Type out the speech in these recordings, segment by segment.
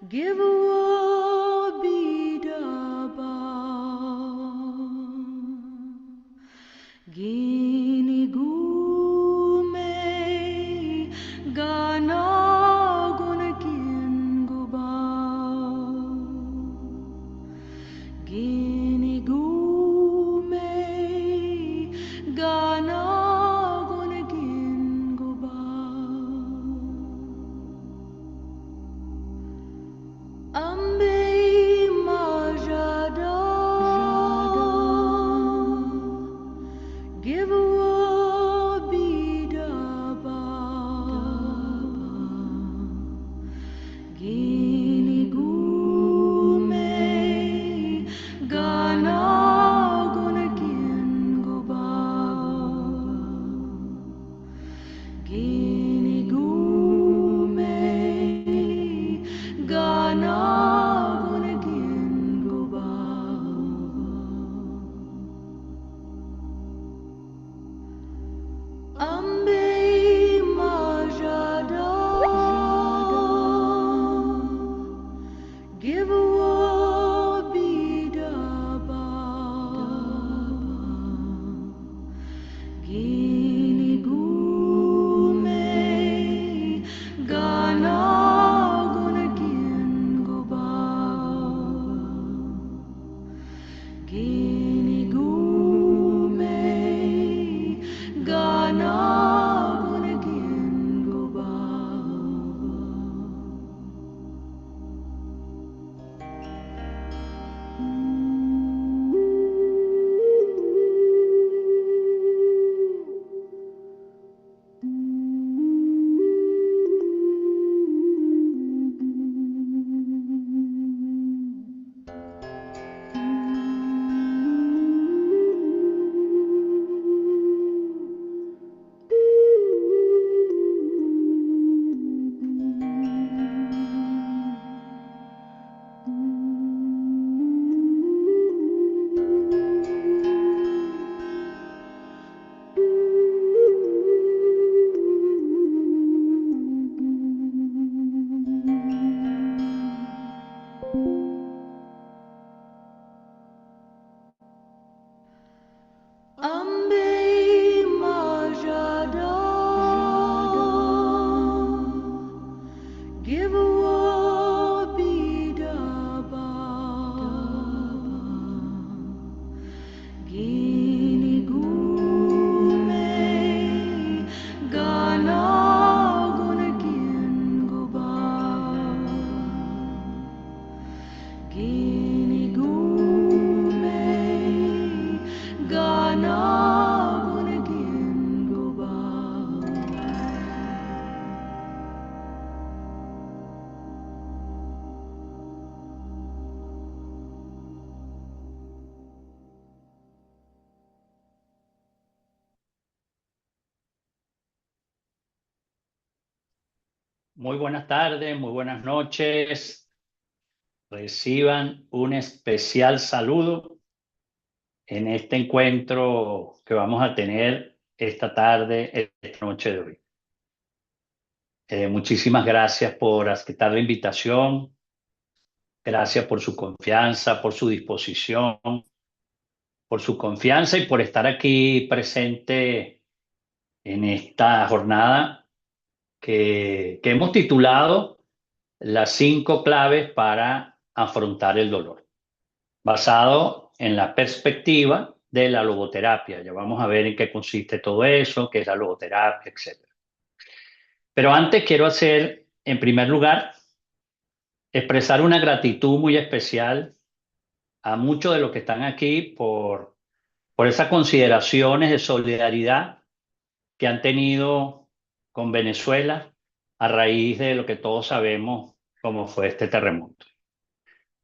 Give a bidaba Gini gume Gana gunakin guba Gini gume Gana gunakin guba Ambe majada Give a bidaba Gini gume Gana gunakin guba Gini gume Gana gunakin guba Ambe majada Give a bidaba Gini gume Gana gunakin guba Gini gume Gana gunakin guba Ambe majada Give a bidaba Gini gume Gana gunakin guba Gini gume Gana gunakin guba Muy buenas tardes, muy buenas noches. Reciban un especial saludo en este encuentro que vamos a tener esta tarde, esta noche de hoy. Muchísimas gracias por aceptar la invitación. Gracias por su confianza, por su disposición, por su confianza y por estar aquí presente en esta jornada que hemos titulado Las 5 claves para afrontar el dolor, basado en la perspectiva de la logoterapia. Ya vamos a ver en qué consiste todo eso, qué es la logoterapia, etc. Pero antes quiero hacer, en primer lugar, expresar una gratitud muy especial a muchos de los que están aquí por esas consideraciones de solidaridad que han tenido con Venezuela a raíz de lo que todos sabemos como fue este terremoto.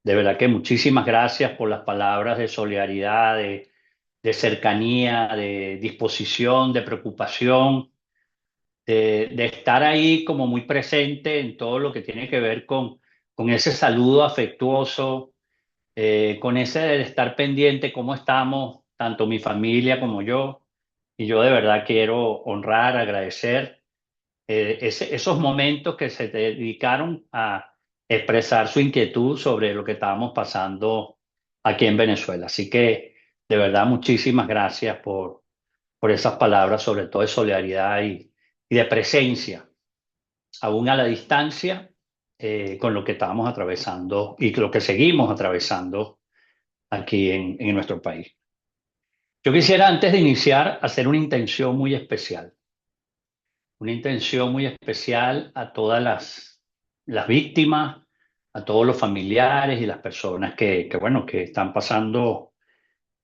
De verdad que muchísimas gracias por las palabras de solidaridad, de cercanía, de disposición, de preocupación, de estar ahí como muy presente en todo lo que tiene que ver con ese saludo afectuoso, con ese de estar pendiente cómo estamos, tanto mi familia como yo. Y yo de verdad quiero honrar, agradecer esos momentos que se dedicaron a expresar su inquietud sobre lo que estábamos pasando aquí en Venezuela. Así que, de verdad, muchísimas gracias por esas palabras, sobre todo de solidaridad y de presencia, aún a la distancia, con lo que estábamos atravesando y lo que seguimos atravesando aquí en nuestro país. Yo quisiera, antes de iniciar, hacer una intención muy especial a todas las víctimas, a todos los familiares y las personas bueno, que están pasando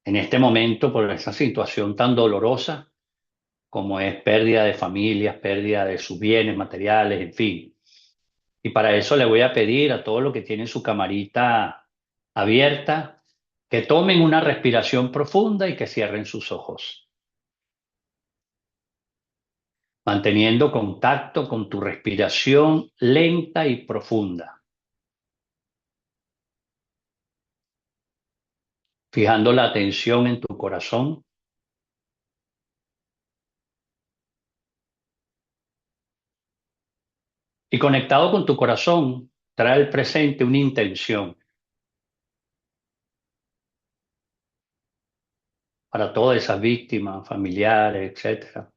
en este momento por esa situación tan dolorosa como es pérdida de familias, pérdida de sus bienes materiales, en fin. Y para eso le voy a pedir a todos los que tienen su camarita abierta que tomen una respiración profunda y que cierren sus ojos, manteniendo contacto con tu respiración lenta y profunda, fijando la atención en tu corazón y conectado con tu corazón, trae al presente una intención para todas esas víctimas, familiares, etcétera.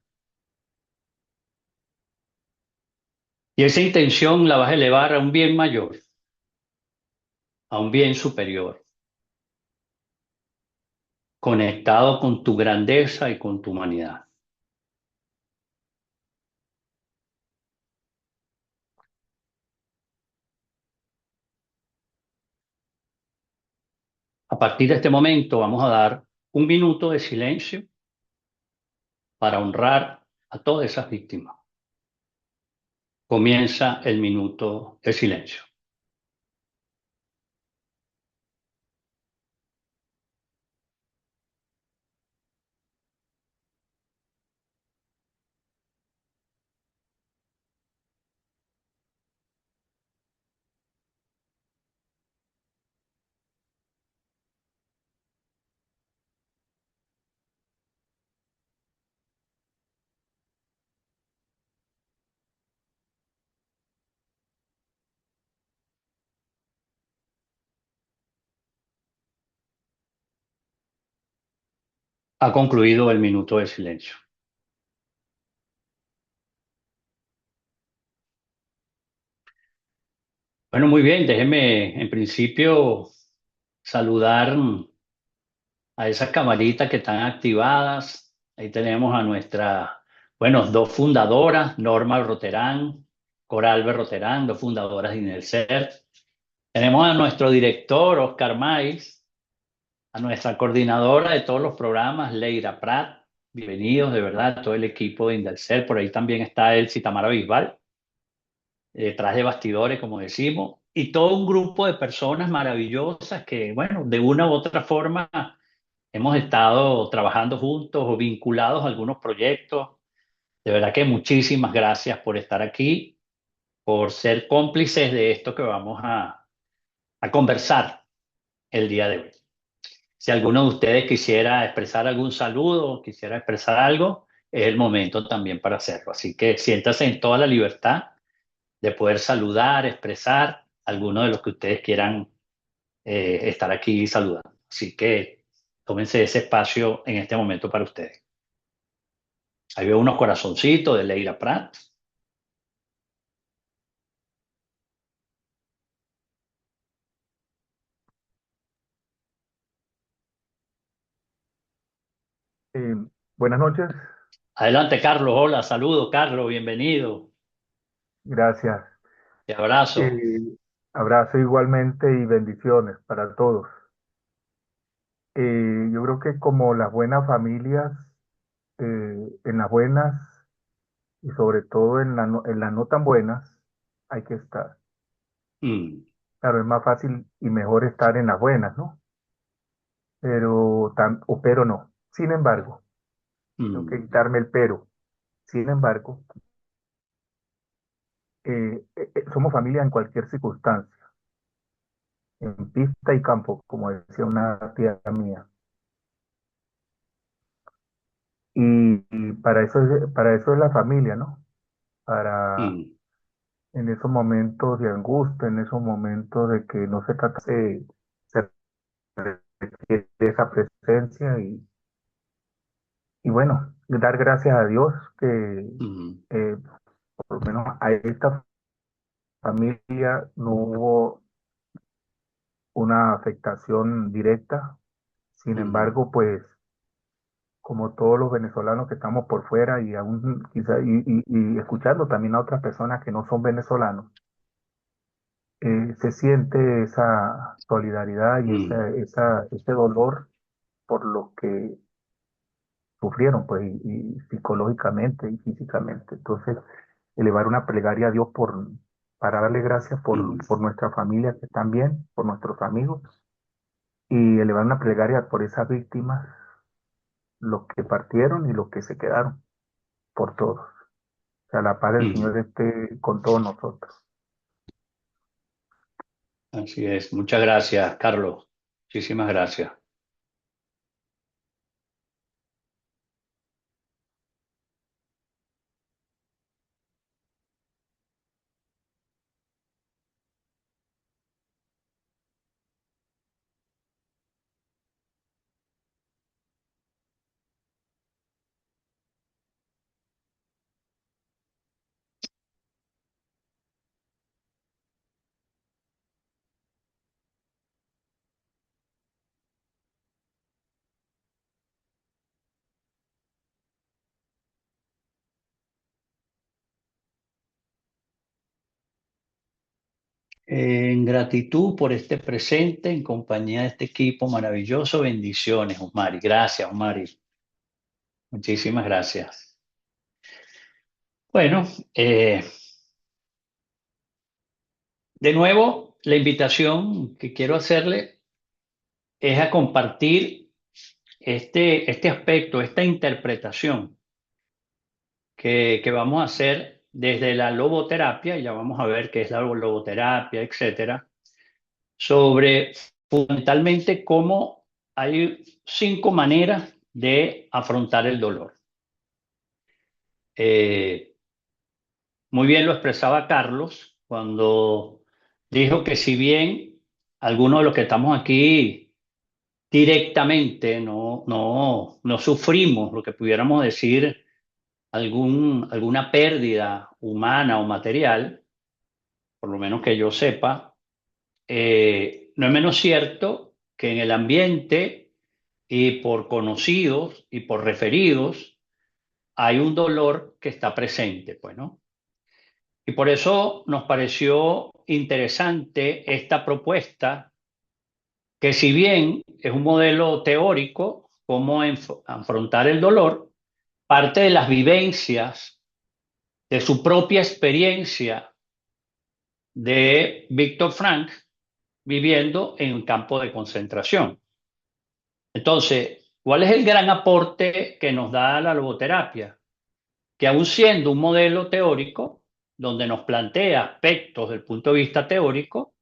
Y esa intención la vas a elevar a un bien mayor, a un bien superior, conectado con tu grandeza y con tu humanidad. A partir de este momento vamos a dar un minuto de silencio para honrar a todas esas víctimas. Comienza el minuto de silencio. Ha concluido el minuto de silencio. Bueno, muy bien, déjeme en principio saludar a esas camaritas que están activadas. Ahí tenemos a bueno, dos fundadoras, Norma Roterán, Coral Roterán, dos fundadoras de INELCER. Tenemos a nuestro director, Oscar Maiz, a nuestra coordinadora de todos los programas, Leira Prat. Bienvenidos, de verdad, todo el equipo de Indelcer. Por ahí también está Elsie Tamara Bisbal, detrás de bastidores, como decimos, y todo un grupo de personas maravillosas que, bueno, de una u otra forma hemos estado trabajando juntos o vinculados a algunos proyectos. De verdad que muchísimas gracias por estar aquí, por ser cómplices de esto que vamos a conversar el día de hoy. Si alguno de ustedes quisiera expresar algún saludo, quisiera expresar algo, es el momento también para hacerlo. Así que siéntase en toda la libertad de poder saludar, expresar alguno de los que ustedes quieran estar aquí saludando. Así que tómense ese espacio en este momento para ustedes. Ahí veo unos corazoncitos de Leira Prat. Eh, Buenas noches, Adelante, Carlos. Hola, saludos, Carlos. Bienvenido. gracias. Te abrazo. Eh, Abrazo igualmente y bendiciones para todos. Yo creo que como las buenas familias, en las buenas y sobre todo en las no tan buenas, hay que estar. Mm, Claro, es más fácil y mejor estar en las buenas, ¿no? Pero no. Sin embargo, tengo que mm, quitarme el pero. Sin embargo, somos familia en cualquier circunstancia, en pista y campo, como decía una tía mía. Y para eso es la familia, ¿no? Para, mm. en esos momentos de angustia, en esos momentos de que no se trata se requiere esa presencia y bueno, dar gracias a Dios que Mm, eh, por lo menos a esta familia no hubo una afectación directa. Sin mm, embargo, pues como todos los venezolanos que estamos por fuera y aún quizá y escuchando también a otras personas que no son venezolanos, se siente esa solidaridad y mm, ese dolor por lo que sufrieron, pues, y psicológicamente y físicamente. Entonces, elevar una plegaria a Dios para darle gracias mm. por nuestra familia que están bien, por nuestros amigos, y elevar una plegaria por esas víctimas, los que partieron y los que se quedaron, por todos. O sea, la paz del Mm. Señor esté con todos nosotros. Así es. Muchas gracias, Carlos. Muchísimas gracias. En gratitud por este presente, en compañía de este equipo maravilloso, bendiciones, Osmari. Gracias, Osmari. Muchísimas gracias. Bueno, de nuevo, la invitación que quiero hacerle es a compartir este aspecto, esta interpretación que vamos a hacer desde la logoterapia, y ya vamos a ver qué es la logoterapia, etcétera, sobre fundamentalmente cómo hay 5 maneras de afrontar el dolor. Eh, Muy bien lo expresaba Carlos cuando dijo que si bien algunos de los que estamos aquí directamente no sufrimos lo que pudiéramos decir alguna pérdida humana o material, por lo menos que yo sepa, no es menos cierto que en el ambiente y por conocidos y por referidos hay un dolor que está presente, pues, ¿no? Y por eso nos pareció interesante esta propuesta, que si bien es un modelo teórico, cómo afrontar el dolor, parte de las vivencias, de su propia experiencia de Víctor Frank viviendo en un campo de concentración. Entonces, ¿cuál es el gran aporte que nos da la logoterapia? Que aun siendo un modelo teórico, donde nos plantea aspectos del punto de vista teórico,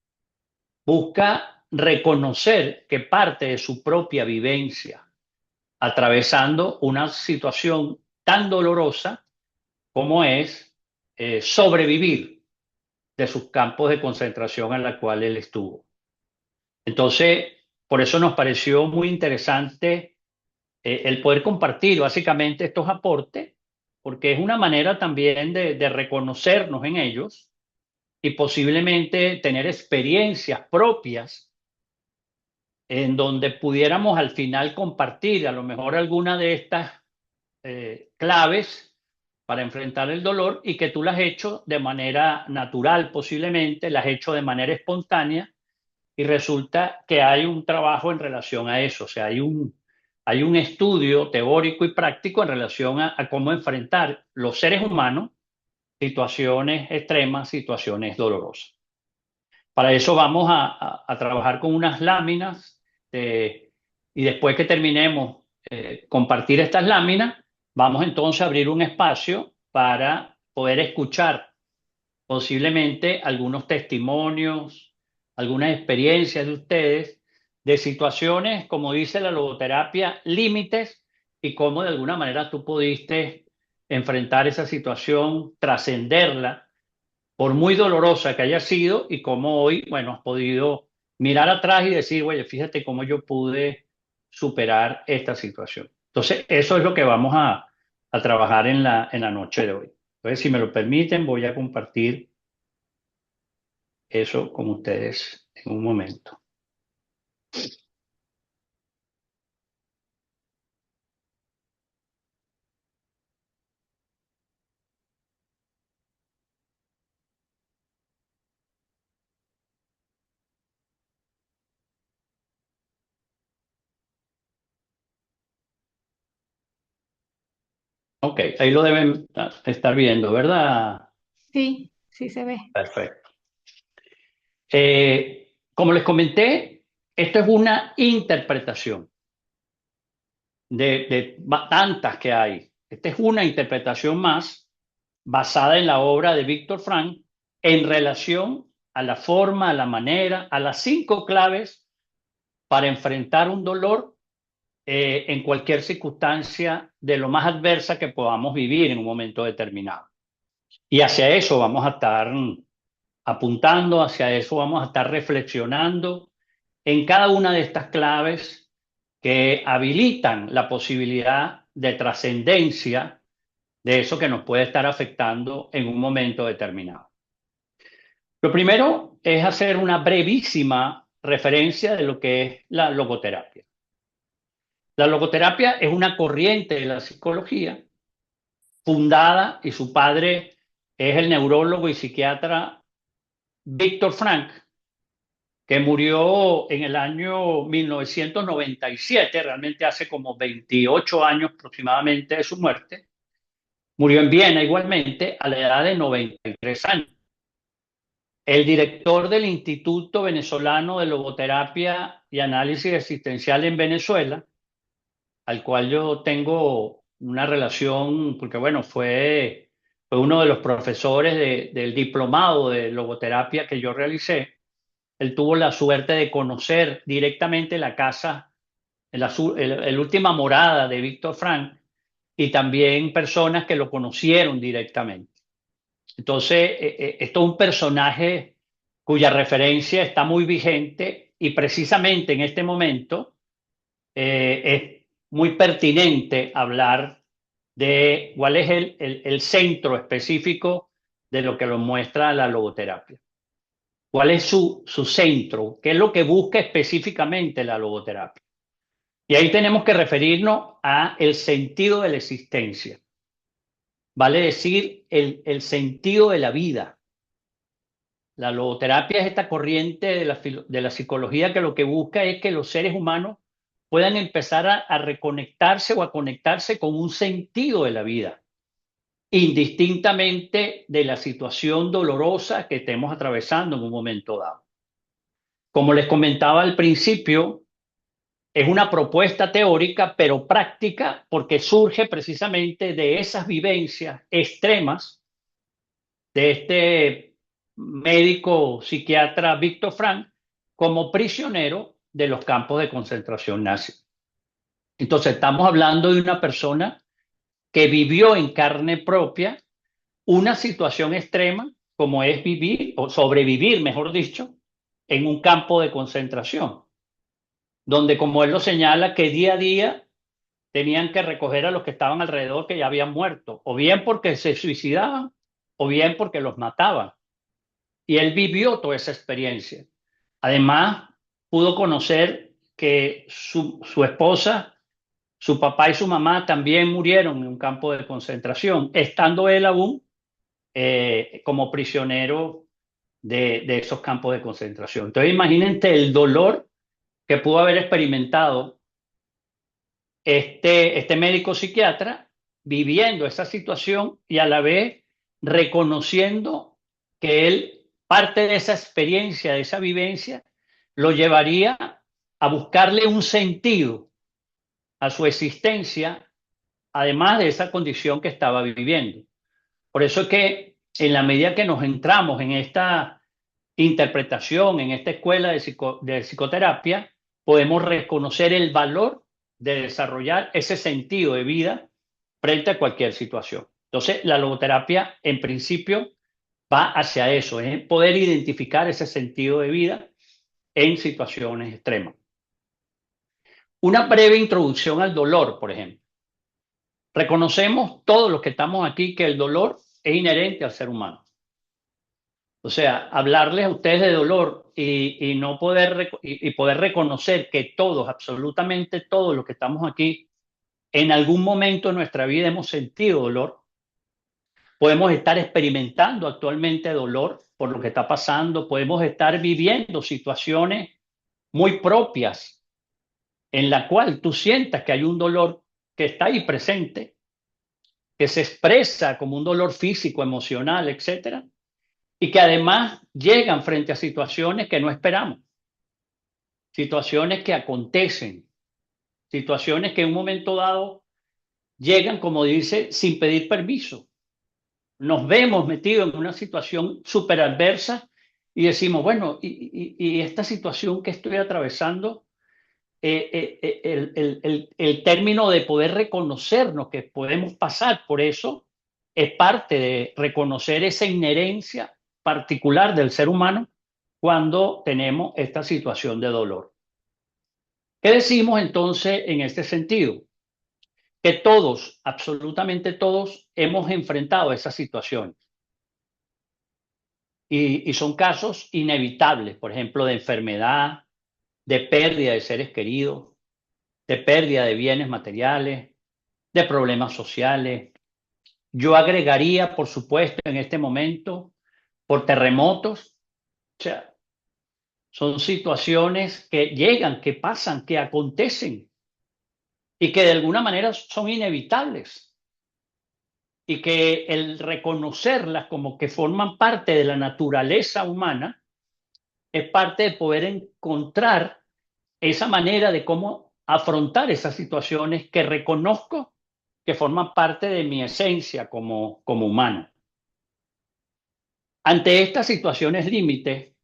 busca reconocer que parte de su propia vivencia, atravesando una situación tan dolorosa como es sobrevivir de sus campos de concentración en la cual él estuvo. Entonces, por eso nos pareció muy interesante el poder compartir básicamente estos aportes, porque es una manera también de reconocernos en ellos y posiblemente tener experiencias propias en donde pudiéramos al final compartir a lo mejor alguna de estas claves para enfrentar el dolor, y que tú las has hecho de manera natural posiblemente, las has hecho de manera espontánea, y resulta que hay un trabajo en relación a eso, o sea, hay un estudio teórico y práctico en relación a cómo enfrentar los seres humanos situaciones extremas, situaciones dolorosas. Para eso vamos a trabajar con unas láminas y después que terminemos compartir estas láminas, vamos entonces a abrir un espacio para poder escuchar posiblemente algunos testimonios, algunas experiencias de ustedes, de situaciones, como dice la logoterapia, límites, y cómo de alguna manera tú pudiste enfrentar esa situación, trascenderla por muy dolorosa que haya sido, y cómo hoy, bueno, has podido mirar atrás y decir, oye, fíjate cómo yo pude superar esta situación. Entonces, eso es lo que vamos a trabajar en la noche de hoy. Entonces, si me lo permiten, voy a compartir eso con ustedes en un momento. Ok, ahí lo deben estar viendo, ¿verdad? Sí, sí se ve. Perfecto. Como les comenté, esto es una interpretación de tantas que hay. Esta es una interpretación más basada en la obra de Víctor Frank en relación a la forma, a la manera, a las 5 claves para enfrentar un dolor en cualquier circunstancia de lo más adversa que podamos vivir en un momento determinado. Y hacia eso vamos a estar apuntando, hacia eso vamos a estar reflexionando en cada una de estas claves que habilitan la posibilidad de trascendencia de eso que nos puede estar afectando en un momento determinado. Lo primero es hacer una brevísima referencia de lo que es la logoterapia. La logoterapia es una corriente de la psicología fundada, y su padre es el neurólogo y psiquiatra Víctor Frank, que murió en el año 1997, realmente hace como 28 años aproximadamente de su muerte. Murió en Viena igualmente a la edad de 93 años. El director del Instituto Venezolano de Logoterapia y Análisis Existencial en Venezuela, al cual yo tengo una relación, porque bueno, fue uno de los profesores del diplomado de logoterapia que yo realicé. Él tuvo la suerte de conocer directamente la casa, el última morada de Víctor Frank, y también personas que lo conocieron directamente. Entonces, esto es un personaje cuya referencia está muy vigente, y precisamente en este momento es muy pertinente hablar de cuál es el centro específico de lo que lo muestra la logoterapia. ¿Cuál es su centro? ¿Qué es lo que busca específicamente la logoterapia? Y ahí tenemos que referirnos a el sentido de la existencia. Vale decir, el sentido de la vida. La logoterapia es esta corriente de la psicología que lo que busca es que los seres humanos puedan empezar a reconectarse o a conectarse con un sentido de la vida, indistintamente de la situación dolorosa que estemos atravesando en un momento dado. Como les comentaba al principio, es una propuesta teórica, pero práctica, porque surge precisamente de esas vivencias extremas de este médico psiquiatra Víctor Frank como prisionero de los campos de concentración nazis. Entonces, estamos hablando de una persona que vivió en carne propia una situación extrema, como es vivir, o sobrevivir, mejor dicho, en un campo de concentración, donde, como él lo señala, que día a día tenían que recoger a los que estaban alrededor que ya habían muerto, o bien porque se suicidaban, o bien porque los mataban. Y él vivió toda esa experiencia. Además, pudo conocer que su esposa, su papá y su mamá también murieron en un campo de concentración, estando él aún como prisionero de esos campos de concentración. Entonces, imagínense el dolor que pudo haber experimentado este médico psiquiatra viviendo esa situación, y a la vez reconociendo que él, parte de esa experiencia, de esa vivencia, lo llevaría a buscarle un sentido a su existencia, además de esa condición que estaba viviendo. Por eso es que en la medida que nos entramos en esta interpretación, en esta escuela de psicoterapia, podemos reconocer el valor de desarrollar ese sentido de vida frente a cualquier situación. Entonces, la logoterapia, en principio, va hacia eso, es poder identificar ese sentido de vida en situaciones extremas. Una breve introducción al dolor, por ejemplo. Reconocemos todos los que estamos aquí que el dolor es inherente al ser humano. O sea, hablarles a ustedes de dolor y no poder, poder reconocer que todos, absolutamente todos los que estamos aquí, en algún momento de nuestra vida hemos sentido dolor. Podemos estar experimentando actualmente dolor por lo que está pasando. Podemos estar viviendo situaciones muy propias en la cual tú sientas que hay un dolor que está ahí presente, que se expresa como un dolor físico, emocional, etcétera, y que además llegan frente a situaciones que no esperamos, situaciones que acontecen, situaciones que en un momento dado llegan, como dice, sin pedir permiso. Nos vemos metidos en una situación súper adversa y decimos, bueno, y esta situación que estoy atravesando, el término de poder reconocernos que podemos pasar por eso es parte de reconocer esa inherencia particular del ser humano cuando tenemos esta situación de dolor. ¿Qué decimos entonces en este sentido? Que todos, absolutamente todos, hemos enfrentado esas situaciones. Y son casos inevitables, por ejemplo, de enfermedad, de pérdida de seres queridos, de pérdida de bienes materiales, de problemas sociales. Yo agregaría, por supuesto, en este momento, por terremotos. O sea, son situaciones que llegan, que pasan, que acontecen y que de alguna manera son inevitables. Y que el reconocerlas como que forman parte de la naturaleza humana es parte de poder encontrar esa manera de cómo afrontar esas situaciones que reconozco que forman parte de mi esencia como humano. Ante estas situaciones límites,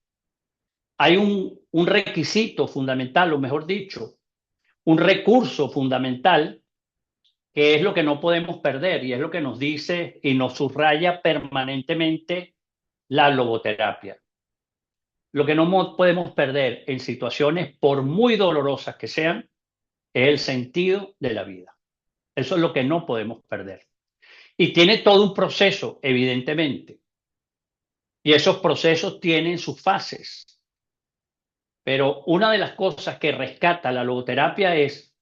hay un requisito fundamental, o mejor dicho, un recurso fundamental, que es lo que no podemos perder y es lo que nos dice y nos subraya permanentemente la logoterapia. Lo que no podemos perder en situaciones, por muy dolorosas que sean, es el sentido de la vida. Eso es lo que no podemos perder. Y tiene todo un proceso, evidentemente. Y esos procesos tienen sus fases. Pero una de las cosas que rescata la logoterapia es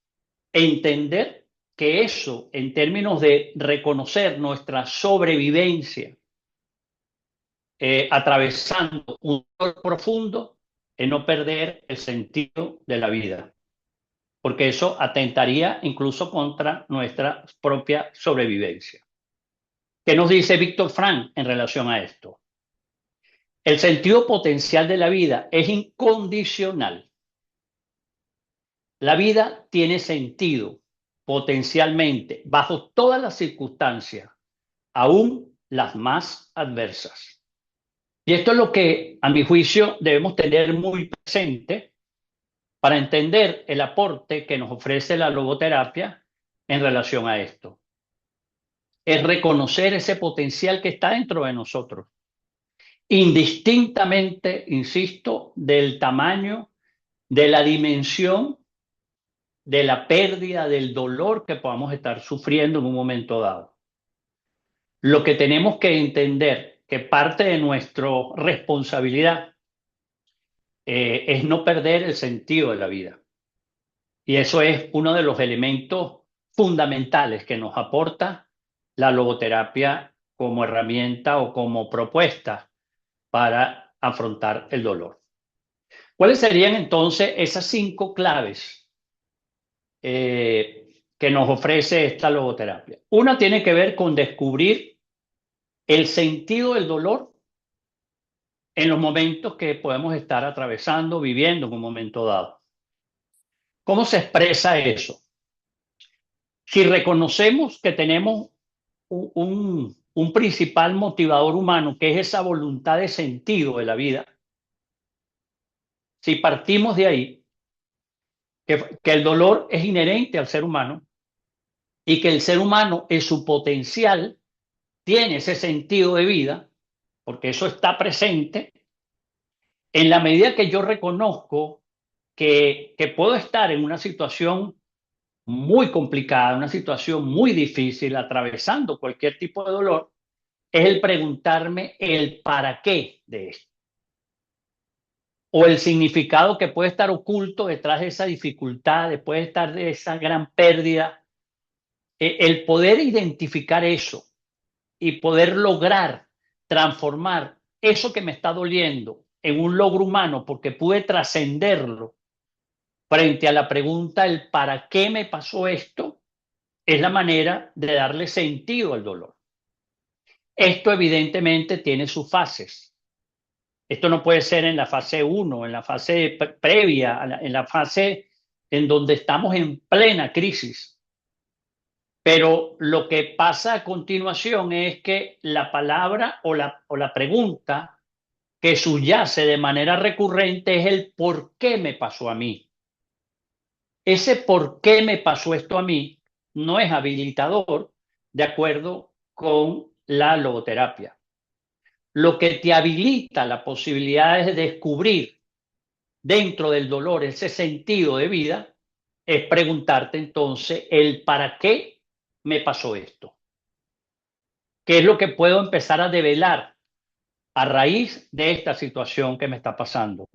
entender que eso, en términos de reconocer nuestra sobrevivencia, atravesando un dolor profundo, es no perder el sentido de la vida. Porque eso atentaría incluso contra nuestra propia sobrevivencia. ¿Qué nos dice Víctor Frank en relación a esto? El sentido potencial de la vida es incondicional. La vida tiene sentido potencialmente bajo todas las circunstancias, aún las más adversas. Y esto es lo que, a mi juicio, debemos tener muy presente para entender el aporte que nos ofrece la logoterapia en relación a esto. Es reconocer ese potencial que está dentro de nosotros, indistintamente, insisto, del tamaño, de la dimensión, de la pérdida, del dolor que podamos estar sufriendo en un momento dado. Lo que tenemos que entender que parte de nuestra responsabilidad es no perder el sentido de la vida. Y eso es uno de los elementos fundamentales que nos aporta la logoterapia como herramienta o como propuesta para afrontar el dolor. ¿Cuáles serían entonces esas 5 claves que nos ofrece esta logoterapia? Una tiene que ver con descubrir el sentido del dolor en los momentos que podemos estar atravesando, viviendo en un momento dado. ¿Cómo se expresa eso? Si reconocemos que tenemos un principal motivador humano, que es esa voluntad de sentido de la vida, si partimos de ahí, que el dolor es inherente al ser humano y que el ser humano en su potencial tiene ese sentido de vida, porque eso está presente, en la medida que yo reconozco que puedo estar en una situación muy complicada, una situación muy difícil, atravesando cualquier tipo de dolor, es el preguntarme el para qué de esto, o el significado que puede estar oculto detrás de esa dificultad, después de estar de esa gran pérdida. El poder identificar eso y poder lograr transformar eso que me está doliendo en un logro humano, porque pude trascenderlo frente a la pregunta el para qué me pasó esto, es la manera de darle sentido al dolor. Esto evidentemente tiene sus fases. Esto no puede ser en la fase 1, en la fase previa, en la fase en donde estamos en plena crisis. Pero lo que pasa a continuación es que la palabra o la pregunta que subyace de manera recurrente es el por qué me pasó a mí. Ese por qué me pasó esto a mí no es habilitador de acuerdo con la logoterapia. Lo que te habilita la posibilidad de descubrir dentro del dolor ese sentido de vida es preguntarte entonces el para qué me pasó esto. ¿Qué es lo que puedo empezar a develar a raíz de esta situación que me está pasando?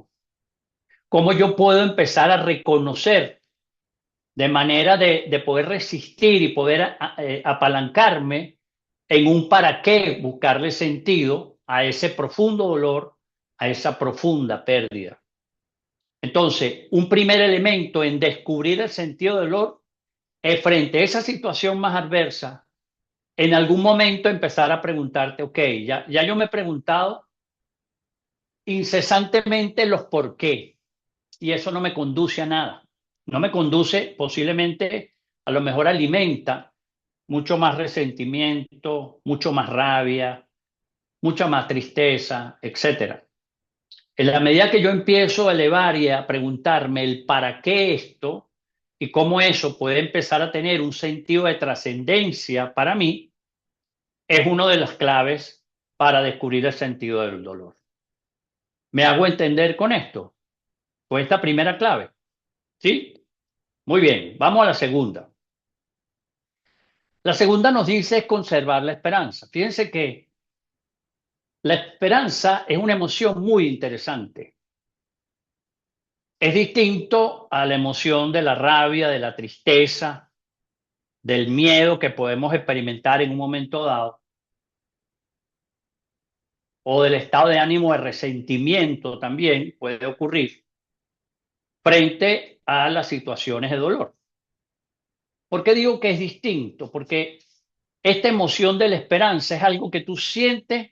¿Cómo yo puedo empezar a reconocer de manera de poder resistir y poder apalancarme en un para qué, buscarle sentido a ese profundo dolor, a esa profunda pérdida? Entonces, un primer elemento en descubrir el sentido del dolor es, frente a esa situación más adversa, en algún momento empezar a preguntarte, ok, ya yo me he preguntado incesantemente los por qué, y eso no me conduce a nada. No me conduce, posiblemente, a lo mejor alimenta mucho más resentimiento, mucho más rabia, mucha más tristeza, etcétera. En la medida que yo empiezo a elevar y a preguntarme el para qué esto y cómo eso puede empezar a tener un sentido de trascendencia para mí, es una de las claves para descubrir el sentido del dolor. ¿Me hago entender con esto? Con esta primera clave. ¿Sí? Muy bien, vamos a la segunda. La segunda nos dice conservar la esperanza. Fíjense que la esperanza es una emoción muy interesante. Es distinto a la emoción de la rabia, de la tristeza, del miedo que podemos experimentar en un momento dado, o del estado de ánimo de resentimiento también puede ocurrir frente a las situaciones de dolor. ¿Por qué digo que es distinto? Porque esta emoción de la esperanza es algo que tú sientes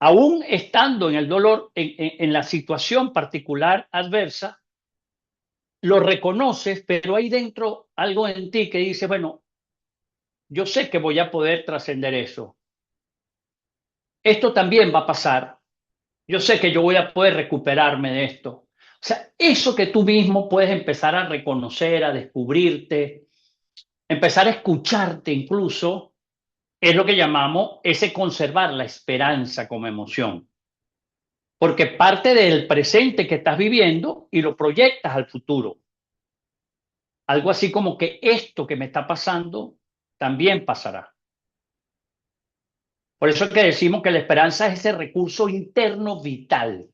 aún estando en el dolor, en la situación particular adversa, lo reconoces, pero hay dentro algo en ti que dice, bueno, yo sé que voy a poder trascender eso. Esto también va a pasar. Yo sé que yo voy a poder recuperarme de esto. O sea, eso que tú mismo puedes empezar a reconocer, a descubrirte, empezar a escucharte incluso, es lo que llamamos ese conservar la esperanza como emoción. Porque parte del presente que estás viviendo y lo proyectas al futuro. Algo así como que esto que me está pasando también pasará. Por eso es que decimos que la esperanza es ese recurso interno vital.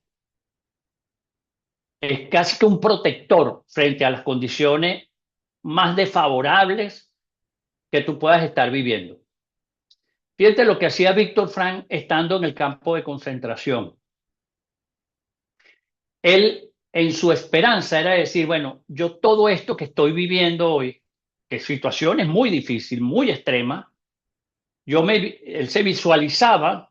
Es casi que un protector frente a las condiciones más desfavorables que tú puedas estar viviendo. Fíjate lo que hacía Víctor Frank estando en el campo de concentración. Él, en su esperanza, era decir, bueno, yo todo esto que estoy viviendo hoy, que situaciones muy difíciles, muy extremas, él se visualizaba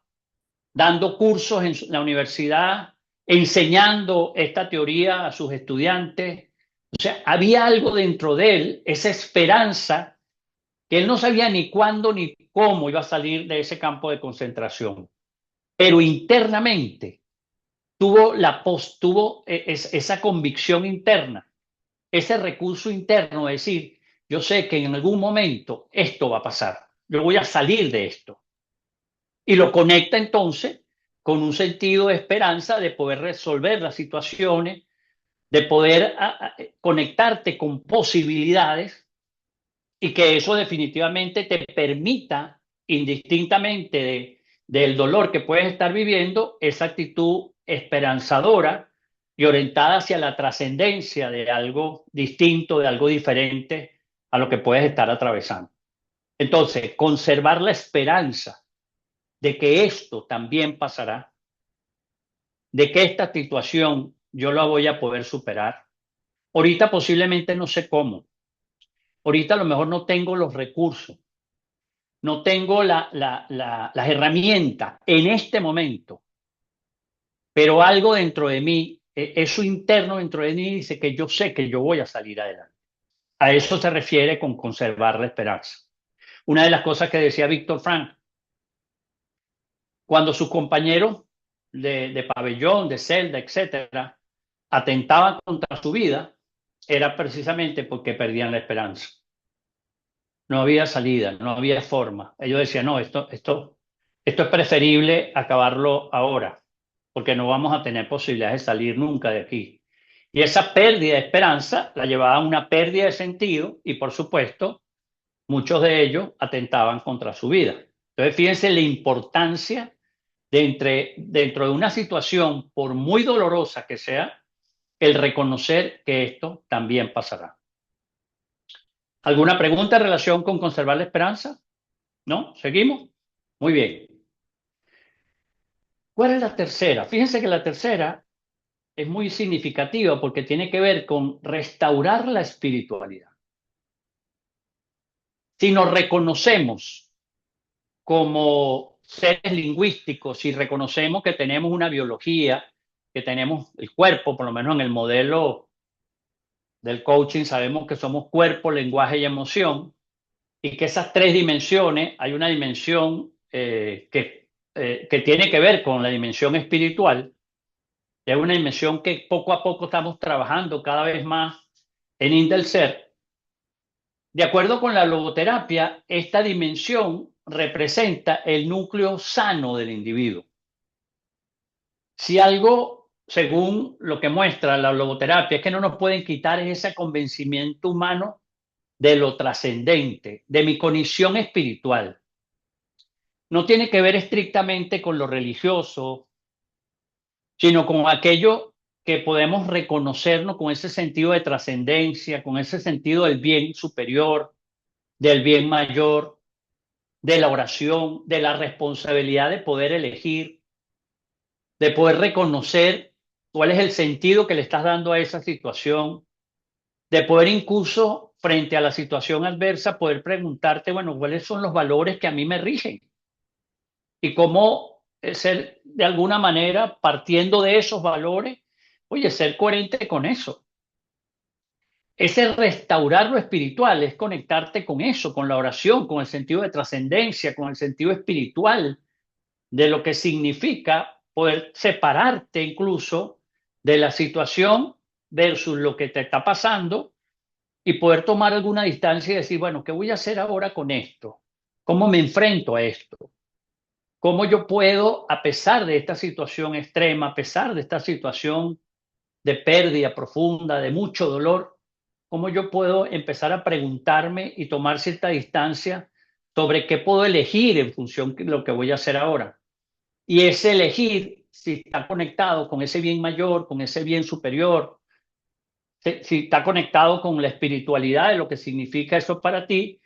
dando cursos en la universidad, enseñando esta teoría a sus estudiantes. O sea, había algo dentro de él, esa esperanza, que él no sabía ni cuándo ni cómo iba a salir de ese campo de concentración. Pero internamente tuvo esa convicción interna, ese recurso interno de decir, yo sé que en algún momento esto va a pasar, yo voy a salir de esto. Y lo conecta entonces con un sentido de esperanza de poder resolver las situaciones, de poder conectarte con posibilidades y que eso definitivamente te permita, indistintamente del dolor que puedes estar viviendo, esa actitud esperanzadora y orientada hacia la trascendencia de algo distinto, de algo diferente a lo que puedes estar atravesando. Entonces, conservar la esperanza de que esto también pasará, de que esta situación yo la voy a poder superar. Ahorita posiblemente no sé cómo. Ahorita a lo mejor no tengo los recursos, no tengo las herramientas en este momento, pero algo dentro de mí, eso interno dentro de mí dice que yo sé que yo voy a salir adelante. A eso se refiere con conservar la esperanza. Una de las cosas que decía Víctor Frank, cuando sus compañeros de pabellón, de celda, etcétera, atentaban contra su vida, era precisamente porque perdían la esperanza. No había salida, no había forma. Ellos decían, no, esto es preferible acabarlo ahora, porque no vamos a tener posibilidades de salir nunca de aquí. Y esa pérdida de esperanza la llevaba a una pérdida de sentido y, por supuesto, muchos de ellos atentaban contra su vida. Entonces, fíjense la importancia dentro de una situación, por muy dolorosa que sea, el reconocer que esto también pasará. ¿Alguna pregunta en relación con conservar la esperanza? ¿No? ¿Seguimos? Muy bien. ¿Cuál es la tercera? Fíjense que la tercera es muy significativa porque tiene que ver con restaurar la espiritualidad. Si nos reconocemos como seres lingüísticos, si reconocemos que tenemos una biología, que tenemos el cuerpo, por lo menos en el modelo del coaching, sabemos que somos cuerpo, lenguaje y emoción, y que esas tres dimensiones, hay una dimensión que tiene que ver con la dimensión espiritual, es una dimensión que poco a poco estamos trabajando cada vez más en Indelser. De acuerdo con la logoterapia, esta dimensión representa el núcleo sano del individuo. Si algo, según lo que muestra la logoterapia, es que no nos pueden quitar ese convencimiento humano de lo trascendente, de mi condición espiritual. No tiene que ver estrictamente con lo religioso, sino con aquello que podemos reconocernos con ese sentido de trascendencia, con ese sentido del bien superior, del bien mayor, de la oración, de la responsabilidad de poder elegir, de poder reconocer cuál es el sentido que le estás dando a esa situación, de poder incluso frente a la situación adversa, poder preguntarte, bueno, ¿cuáles son los valores que a mí me rigen? Y cómo ser de alguna manera, partiendo de esos valores, oye, ser coherente con eso. Ese restaurar lo espiritual es conectarte con eso, con la oración, con el sentido de trascendencia, con el sentido espiritual de lo que significa poder separarte incluso de la situación versus lo que te está pasando y poder tomar alguna distancia y decir, bueno, ¿qué voy a hacer ahora con esto? ¿Cómo me enfrento a esto? ¿Cómo yo puedo, a pesar de esta situación extrema, a pesar de esta situación de pérdida profunda, de mucho dolor, cómo yo puedo empezar a preguntarme y tomar cierta distancia sobre qué puedo elegir en función de lo que voy a hacer ahora? Y ese elegir, si está conectado con ese bien mayor, con ese bien superior, si está conectado con la espiritualidad de lo que significa eso para ti,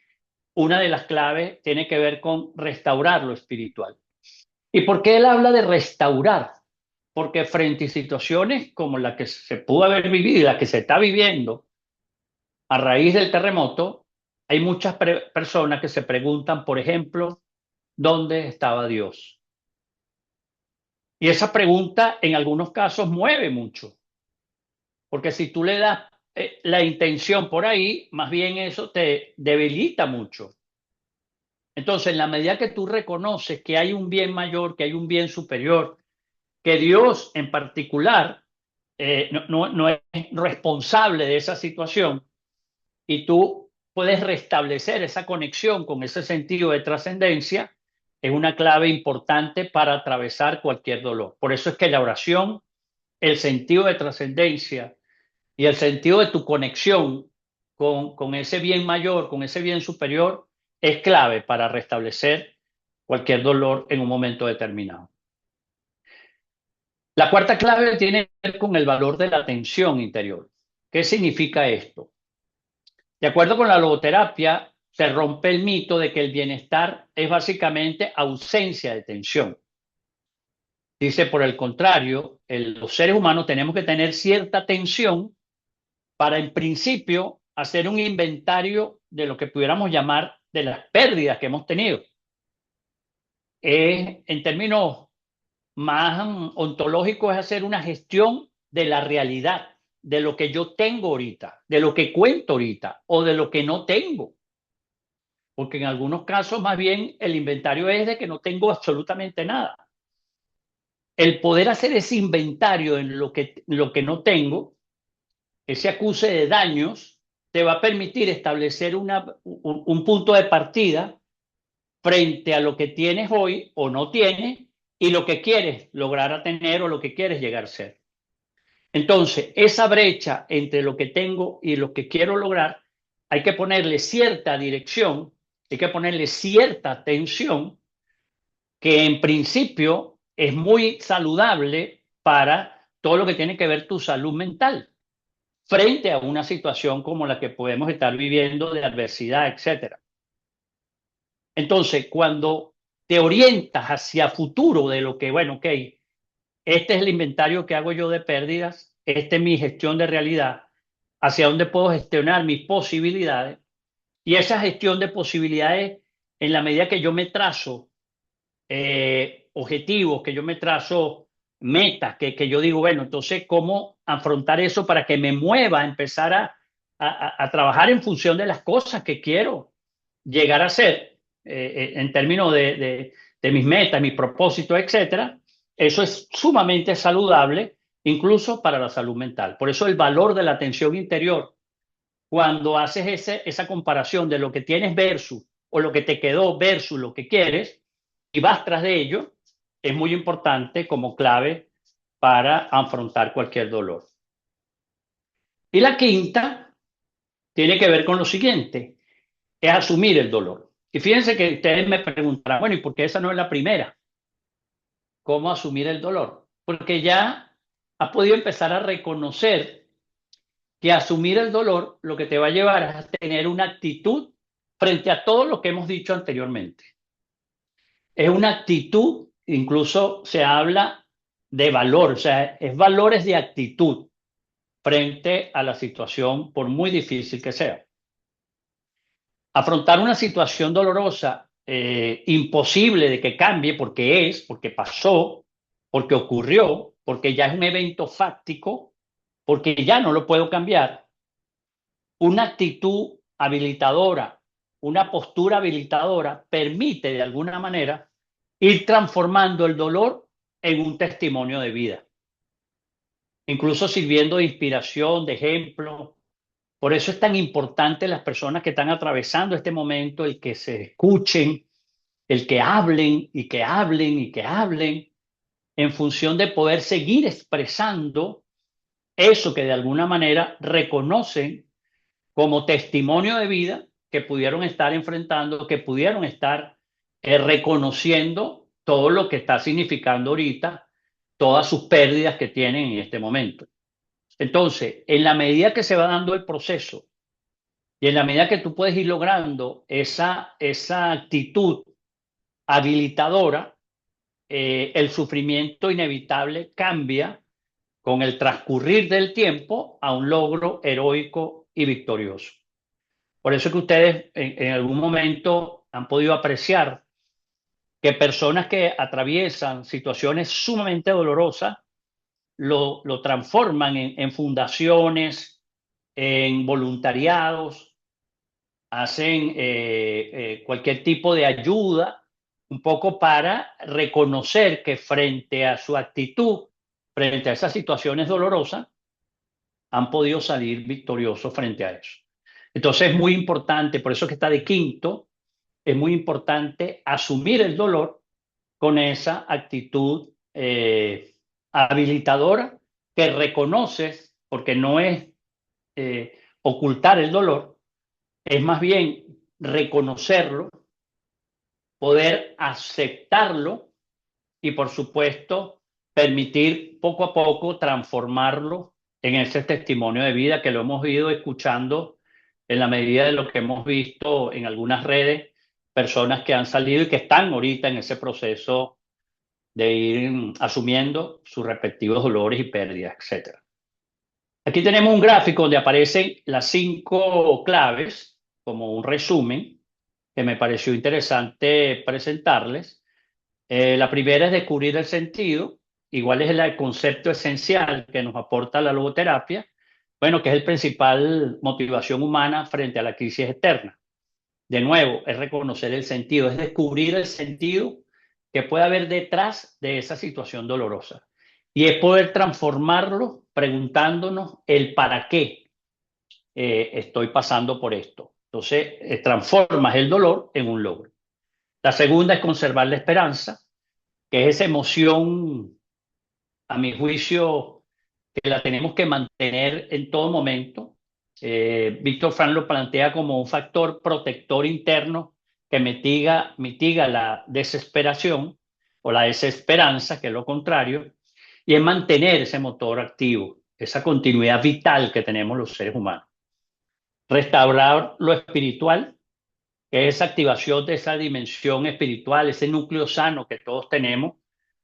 una de las claves tiene que ver con restaurar lo espiritual. ¿Y por qué él habla de restaurar? Porque frente a situaciones como la que se pudo haber vivido y la que se está viviendo a raíz del terremoto, hay muchas personas que se preguntan, por ejemplo, ¿dónde estaba Dios? Y esa pregunta en algunos casos mueve mucho, porque si tú le das la intención por ahí, más bien eso te debilita mucho. Entonces, en la medida que tú reconoces que hay un bien mayor, que hay un bien superior, que Dios en particular no es responsable de esa situación y tú puedes restablecer esa conexión con ese sentido de trascendencia, es una clave importante para atravesar cualquier dolor. Por eso es que la oración, el sentido de trascendencia y el sentido de tu conexión con ese bien mayor, con ese bien superior, es clave para restablecer cualquier dolor en un momento determinado. La cuarta clave tiene que ver con el valor de la atención interior. ¿Qué significa esto? De acuerdo con la logoterapia, se rompe el mito de que el bienestar es básicamente ausencia de tensión. Dice, por el contrario, los seres humanos tenemos que tener cierta tensión para, en principio, hacer un inventario de lo que pudiéramos llamar de las pérdidas que hemos tenido. En términos más ontológicos, es hacer una gestión de la realidad, de lo que yo tengo ahorita, de lo que cuento ahorita o de lo que no tengo. Porque en algunos casos más bien el inventario es de que no tengo absolutamente nada. El poder hacer ese inventario en lo que no tengo, ese acuse de daños, te va a permitir establecer un punto de partida frente a lo que tienes hoy o no tienes y lo que quieres lograr a tener o lo que quieres llegar a ser. Entonces, esa brecha entre lo que tengo y lo que quiero lograr, hay que ponerle cierta dirección, hay que ponerle cierta atención, que en principio es muy saludable para todo lo que tiene que ver tu salud mental, frente a una situación como la que podemos estar viviendo de adversidad, etc. Entonces, cuando te orientas hacia futuro de lo que, bueno, ok, este es el inventario que hago yo de pérdidas, esta es mi gestión de realidad, hacia dónde puedo gestionar mis posibilidades, y esa gestión de posibilidades, en la medida que yo me trazo objetivos, que yo me trazo metas, que yo digo, bueno, entonces, ¿cómo afrontar eso para que me mueva a empezar a trabajar en función de las cosas que quiero llegar a ser, en términos de mis metas, mis propósitos, etcétera? Eso es sumamente saludable, incluso para la salud mental. Por eso el valor de la atención interior, cuando haces esa comparación de lo que tienes versus, o lo que te quedó versus lo que quieres, y vas tras de ello, es muy importante como clave para afrontar cualquier dolor. Y la quinta tiene que ver con lo siguiente, es asumir el dolor. Y fíjense que ustedes me preguntarán, bueno, ¿y por qué esa no es la primera? ¿Cómo asumir el dolor? Porque ya has podido empezar a reconocer que asumir el dolor lo que te va a llevar es a tener una actitud frente a todo lo que hemos dicho anteriormente. Es una actitud, incluso se habla de valor, o sea, es valores de actitud frente a la situación, por muy difícil que sea. Afrontar una situación dolorosa, imposible de que cambie, porque pasó, porque ocurrió, porque ya es un evento fáctico, porque ya no lo puedo cambiar. Una actitud habilitadora, una postura habilitadora permite de alguna manera ir transformando el dolor en un testimonio de vida, incluso sirviendo de inspiración, de ejemplo. Por eso es tan importante las personas que están atravesando este momento, el que se escuchen, el que hablen y que hablen y que hablen, en función de poder seguir expresando eso que de alguna manera reconocen como testimonio de vida que pudieron estar enfrentando, que pudieron estar reconociendo todo lo que está significando ahorita, todas sus pérdidas que tienen en este momento. Entonces, en la medida que se va dando el proceso y en la medida que tú puedes ir logrando esa actitud habilitadora, el sufrimiento inevitable cambia con el transcurrir del tiempo a un logro heroico y victorioso. Por eso es que ustedes en algún momento han podido apreciar que personas que atraviesan situaciones sumamente dolorosas lo transforman en fundaciones, en voluntariados, hacen cualquier tipo de ayuda, un poco para reconocer que frente a su actitud, frente a esas situaciones dolorosas, han podido salir victoriosos frente a eso. Entonces es muy importante, por eso que está de quinto, es muy importante asumir el dolor con esa actitud habilitadora que reconoces, porque no es ocultar el dolor, es más bien reconocerlo, poder aceptarlo y, por supuesto, permitir poco a poco transformarlo en ese testimonio de vida que lo hemos ido escuchando en la medida de lo que hemos visto en algunas redes, personas que han salido y que están ahorita en ese proceso de ir asumiendo sus respectivos dolores y pérdidas, etc. Aquí tenemos un gráfico donde aparecen las 5 claves, como un resumen, que me pareció interesante presentarles. La primera es descubrir el sentido, igual es el concepto esencial que nos aporta la logoterapia, bueno, que es el principal motivación humana frente a la crisis externa. De nuevo, es reconocer el sentido, es descubrir el sentido que puede haber detrás de esa situación dolorosa. Y es poder transformarlo preguntándonos el para qué estoy pasando por esto. Entonces, transformas el dolor en un logro. La segunda es conservar la esperanza, que es esa emoción, a mi juicio, que la tenemos que mantener en todo momento. Víctor Frank lo plantea como un factor protector interno que mitiga la desesperación o la desesperanza, que es lo contrario, y es mantener ese motor activo, esa continuidad vital que tenemos los seres humanos. Restaurar lo espiritual, que es activación de esa dimensión espiritual, ese núcleo sano que todos tenemos,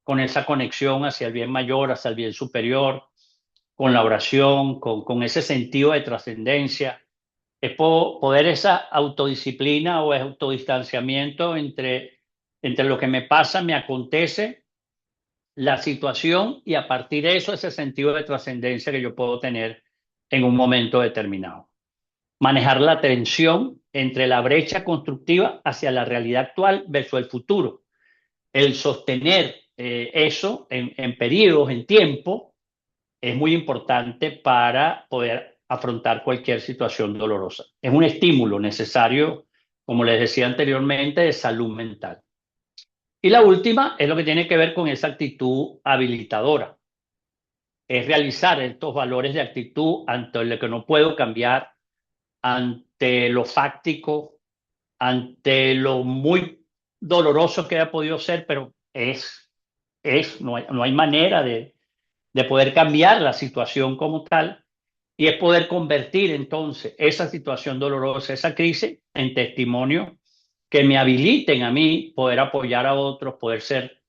con esa conexión hacia el bien mayor, hacia el bien superior, con la oración, con ese sentido de trascendencia. Es poder esa autodisciplina o autodistanciamiento entre lo que me pasa, me acontece, la situación, y a partir de eso ese sentido de trascendencia que yo puedo tener en un momento determinado. Manejar la tensión entre la brecha constructiva hacia la realidad actual versus el futuro. El sostener eso en periodos, en tiempo, es muy importante para poder afrontar cualquier situación dolorosa. Es un estímulo necesario, como les decía anteriormente, de salud mental. Y la última es lo que tiene que ver con esa actitud habilitadora. Es realizar estos valores de actitud ante lo que no puedo cambiar, ante lo fáctico, ante lo muy doloroso que ha podido ser, pero no hay manera de poder cambiar la situación como tal, y es poder convertir entonces esa situación dolorosa, esa crisis, en testimonio que me habiliten a mí poder apoyar a otros, poder ser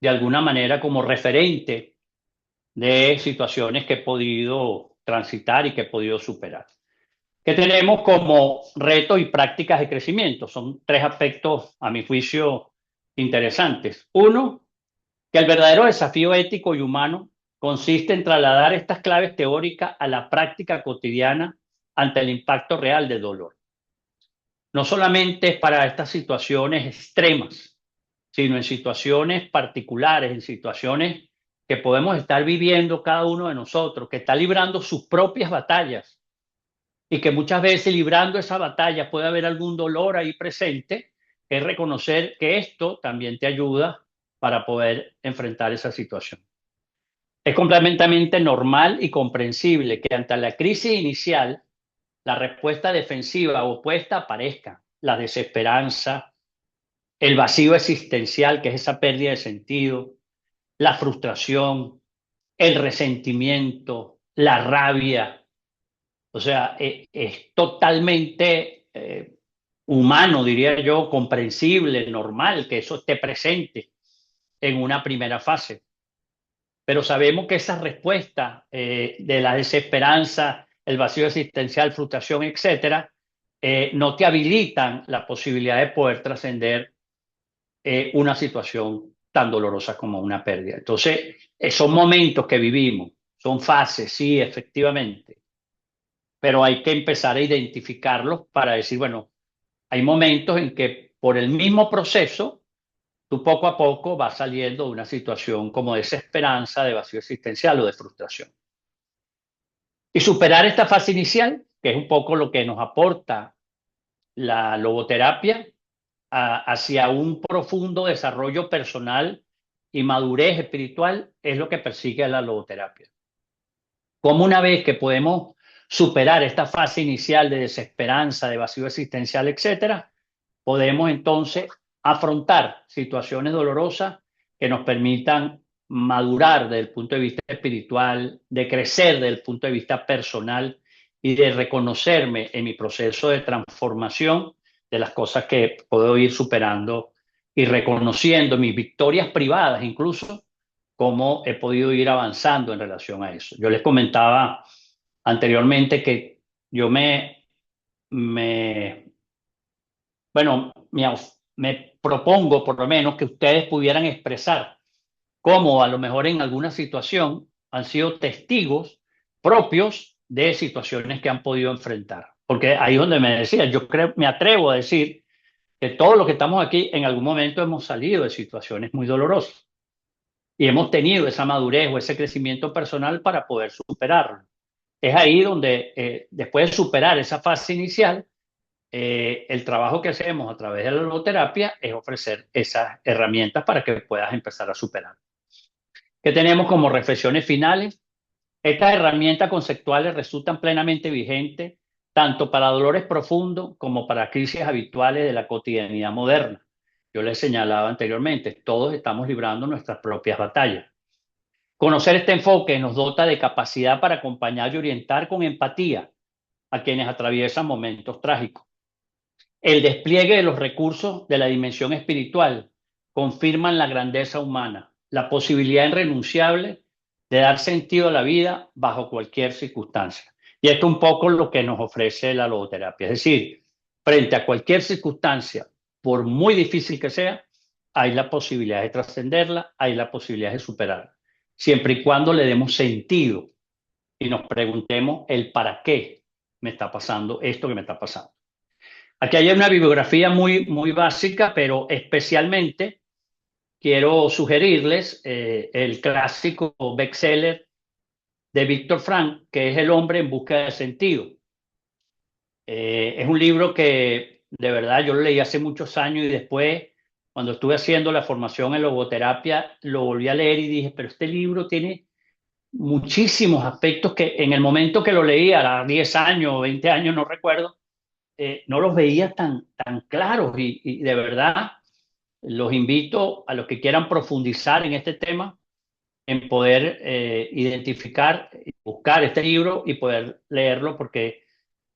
de alguna manera como referente de situaciones que he podido transitar y que he podido superar. ¿Qué tenemos como retos y prácticas de crecimiento? Son 3 aspectos, a mi juicio, interesantes. Uno, que el verdadero desafío ético y humano consiste en trasladar estas claves teóricas a la práctica cotidiana ante el impacto real del dolor. No solamente para estas situaciones extremas, sino en situaciones particulares, en situaciones que podemos estar viviendo cada uno de nosotros, que está librando sus propias batallas, y que muchas veces librando esa batalla puede haber algún dolor ahí presente. Es reconocer que esto también te ayuda para poder enfrentar esa situación. Es completamente normal y comprensible que ante la crisis inicial la respuesta defensiva o opuesta aparezca: la desesperanza, el vacío existencial, que es esa pérdida de sentido, la frustración, el resentimiento, la rabia. O sea, es totalmente humano, diría yo, comprensible, normal que eso esté presente en una primera fase. Pero sabemos que esa respuesta de la desesperanza, el vacío existencial, frustración, etcétera, no te habilitan la posibilidad de poder trascender una situación tan dolorosa como una pérdida. Entonces, son momentos que vivimos, son fases, sí, efectivamente, pero hay que empezar a identificarlos para decir, bueno, hay momentos en que por el mismo proceso, tú poco a poco vas saliendo de una situación como de desesperanza, de vacío existencial o de frustración. Y superar esta fase inicial, que es un poco lo que nos aporta la logoterapia, hacia un profundo desarrollo personal y madurez espiritual es lo que persigue la logoterapia. Como una vez que podemos superar esta fase inicial de desesperanza, de vacío existencial, etcétera, podemos entonces afrontar situaciones dolorosas que nos permitan madurar desde el punto de vista espiritual, de crecer desde el punto de vista personal y de reconocerme en mi proceso de transformación de las cosas que puedo ir superando y reconociendo mis victorias privadas incluso, cómo he podido ir avanzando en relación a eso. Yo les comentaba anteriormente que yo me bueno, me propongo por lo menos que ustedes pudieran expresar cómo a lo mejor en alguna situación han sido testigos propios de situaciones que han podido enfrentar. Porque ahí es donde me decía, yo creo, me atrevo a decir que todos los que estamos aquí en algún momento hemos salido de situaciones muy dolorosas y hemos tenido esa madurez o ese crecimiento personal para poder superarlo. Es ahí donde después de superar esa fase inicial, el trabajo que hacemos a través de la logoterapia es ofrecer esas herramientas para que puedas empezar a superar. ¿Qué tenemos como reflexiones finales? Estas herramientas conceptuales resultan plenamente vigentes tanto para dolores profundos como para crisis habituales de la cotidianidad moderna. Yo les señalaba anteriormente, todos estamos librando nuestras propias batallas. Conocer este enfoque nos dota de capacidad para acompañar y orientar con empatía a quienes atraviesan momentos trágicos. El despliegue de los recursos de la dimensión espiritual confirman la grandeza humana, la posibilidad irrenunciable de dar sentido a la vida bajo cualquier circunstancia. Y esto es un poco lo que nos ofrece la logoterapia. Es decir, frente a cualquier circunstancia, por muy difícil que sea, hay la posibilidad de trascenderla, hay la posibilidad de superarla, siempre y cuando le demos sentido y nos preguntemos el para qué me está pasando esto que me está pasando. Aquí hay una bibliografía muy básica, pero especialmente quiero sugerirles el clásico bestseller de Víctor Frank, que es El hombre en busca de sentido. Es un libro que de verdad yo lo leí hace muchos años y después, cuando estuve haciendo la formación en logoterapia, lo volví a leer y dije, pero este libro tiene muchísimos aspectos que en el momento que lo leí, a 10 años o 20 años, no recuerdo, no los veía tan claros y de verdad los invito a los que quieran profundizar en este tema, en poder identificar, buscar este libro y poder leerlo porque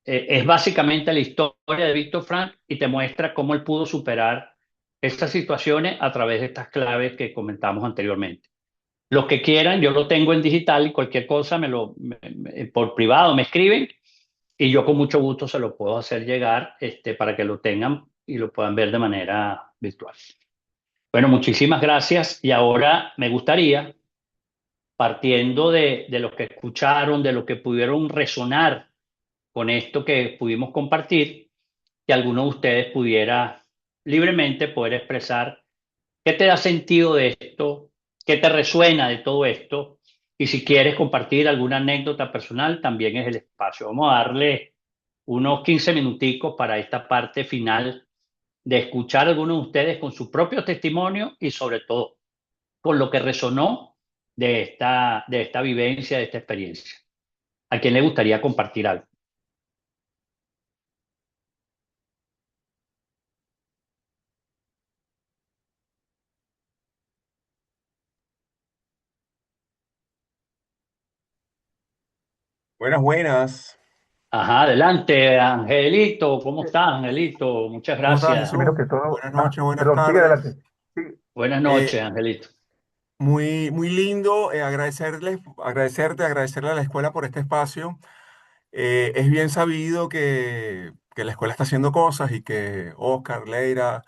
es básicamente la historia de Víctor Frank y te muestra cómo él pudo superar estas situaciones a través de estas claves que comentamos anteriormente. Los que quieran, yo lo tengo en digital y cualquier cosa por privado me escriben y yo con mucho gusto se lo puedo hacer llegar para que lo tengan y lo puedan ver de manera virtual. Bueno, muchísimas gracias y ahora me gustaría, partiendo de lo que escucharon, de lo que pudieron resonar con esto que pudimos compartir, que alguno de ustedes pudiera libremente poder expresar qué te da sentido de esto, qué te resuena de todo esto y si quieres compartir alguna anécdota personal, también es el espacio. Vamos a darle unos 15 minuticos para esta parte final de escuchar a algunos de ustedes con su propio testimonio y sobre todo con lo que resonó de esta vivencia, de esta experiencia. ¿A quién le gustaría compartir algo? Buenas, buenas. Ajá, adelante, Angelito. ¿Cómo estás, Angelito? Muchas ¿Cómo estás, gracias. Jesús? Primero que todo, Buenas noches, buenas perdón, sigue tardes. adelante. Sí, Buenas Eh, noches, Angelito. muy lindo agradecerle a la escuela por este espacio. Es bien sabido que la escuela está haciendo cosas y que Oscar, Leira,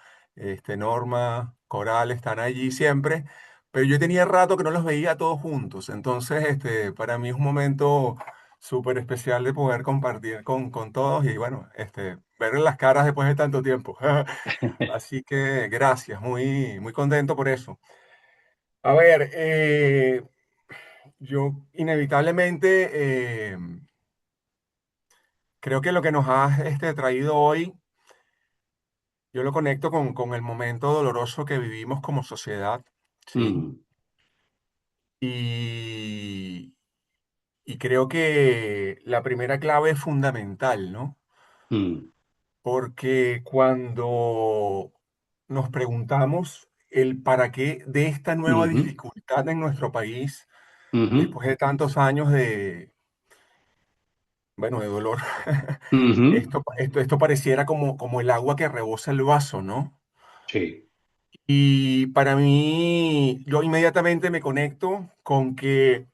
Norma, Coral están allí siempre, pero yo tenía rato que no los veía todos juntos. Entonces, para mí es un momento súper especial de poder compartir con todos y bueno, verles las caras después de tanto tiempo. Así que gracias, muy contento por eso. A ver, yo inevitablemente creo que lo que nos ha traído hoy yo lo conecto con el momento doloroso que vivimos como sociedad, ¿sí? Mm, Y, y creo que la primera clave es fundamental, ¿no? mm, Porque cuando nos preguntamos el para qué de esta nueva ujú, dificultad en nuestro país, ujú, después de tantos años de, bueno, de dolor, ujú. esto pareciera como el agua que rebosa el vaso, ¿no? Sí. Y para mí, yo inmediatamente me conecto con que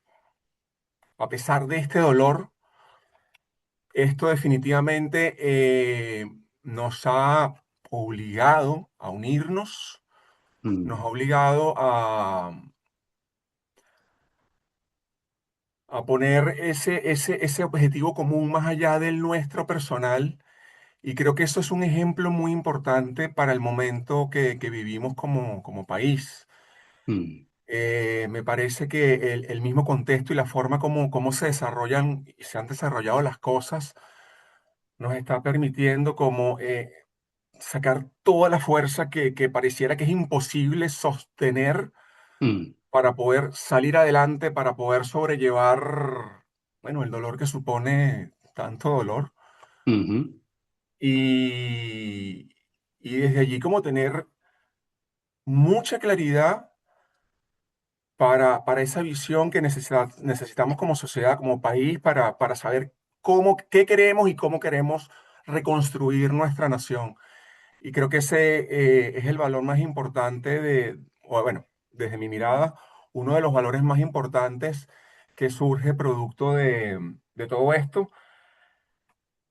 a pesar de este dolor, esto definitivamente nos ha obligado a unirnos, nos Mm, ha obligado a poner ese objetivo común más allá del nuestro personal. Y creo que eso es un ejemplo muy importante para el momento que vivimos como país. mm, Me parece que el mismo contexto y la forma como se desarrollan y se han desarrollado las cosas nos está permitiendo como sacar toda la fuerza que pareciera que es imposible sostener mm, para poder salir adelante, para poder sobrellevar, bueno, el dolor que supone tanto dolor. ujú, Y, y desde allí como tener mucha claridad para esa visión que necesitamos como sociedad, como país, para saber qué queremos y cómo queremos reconstruir nuestra nación. Y creo que ese es el valor más importante o bueno, desde mi mirada, uno de los valores más importantes que surge producto de todo esto.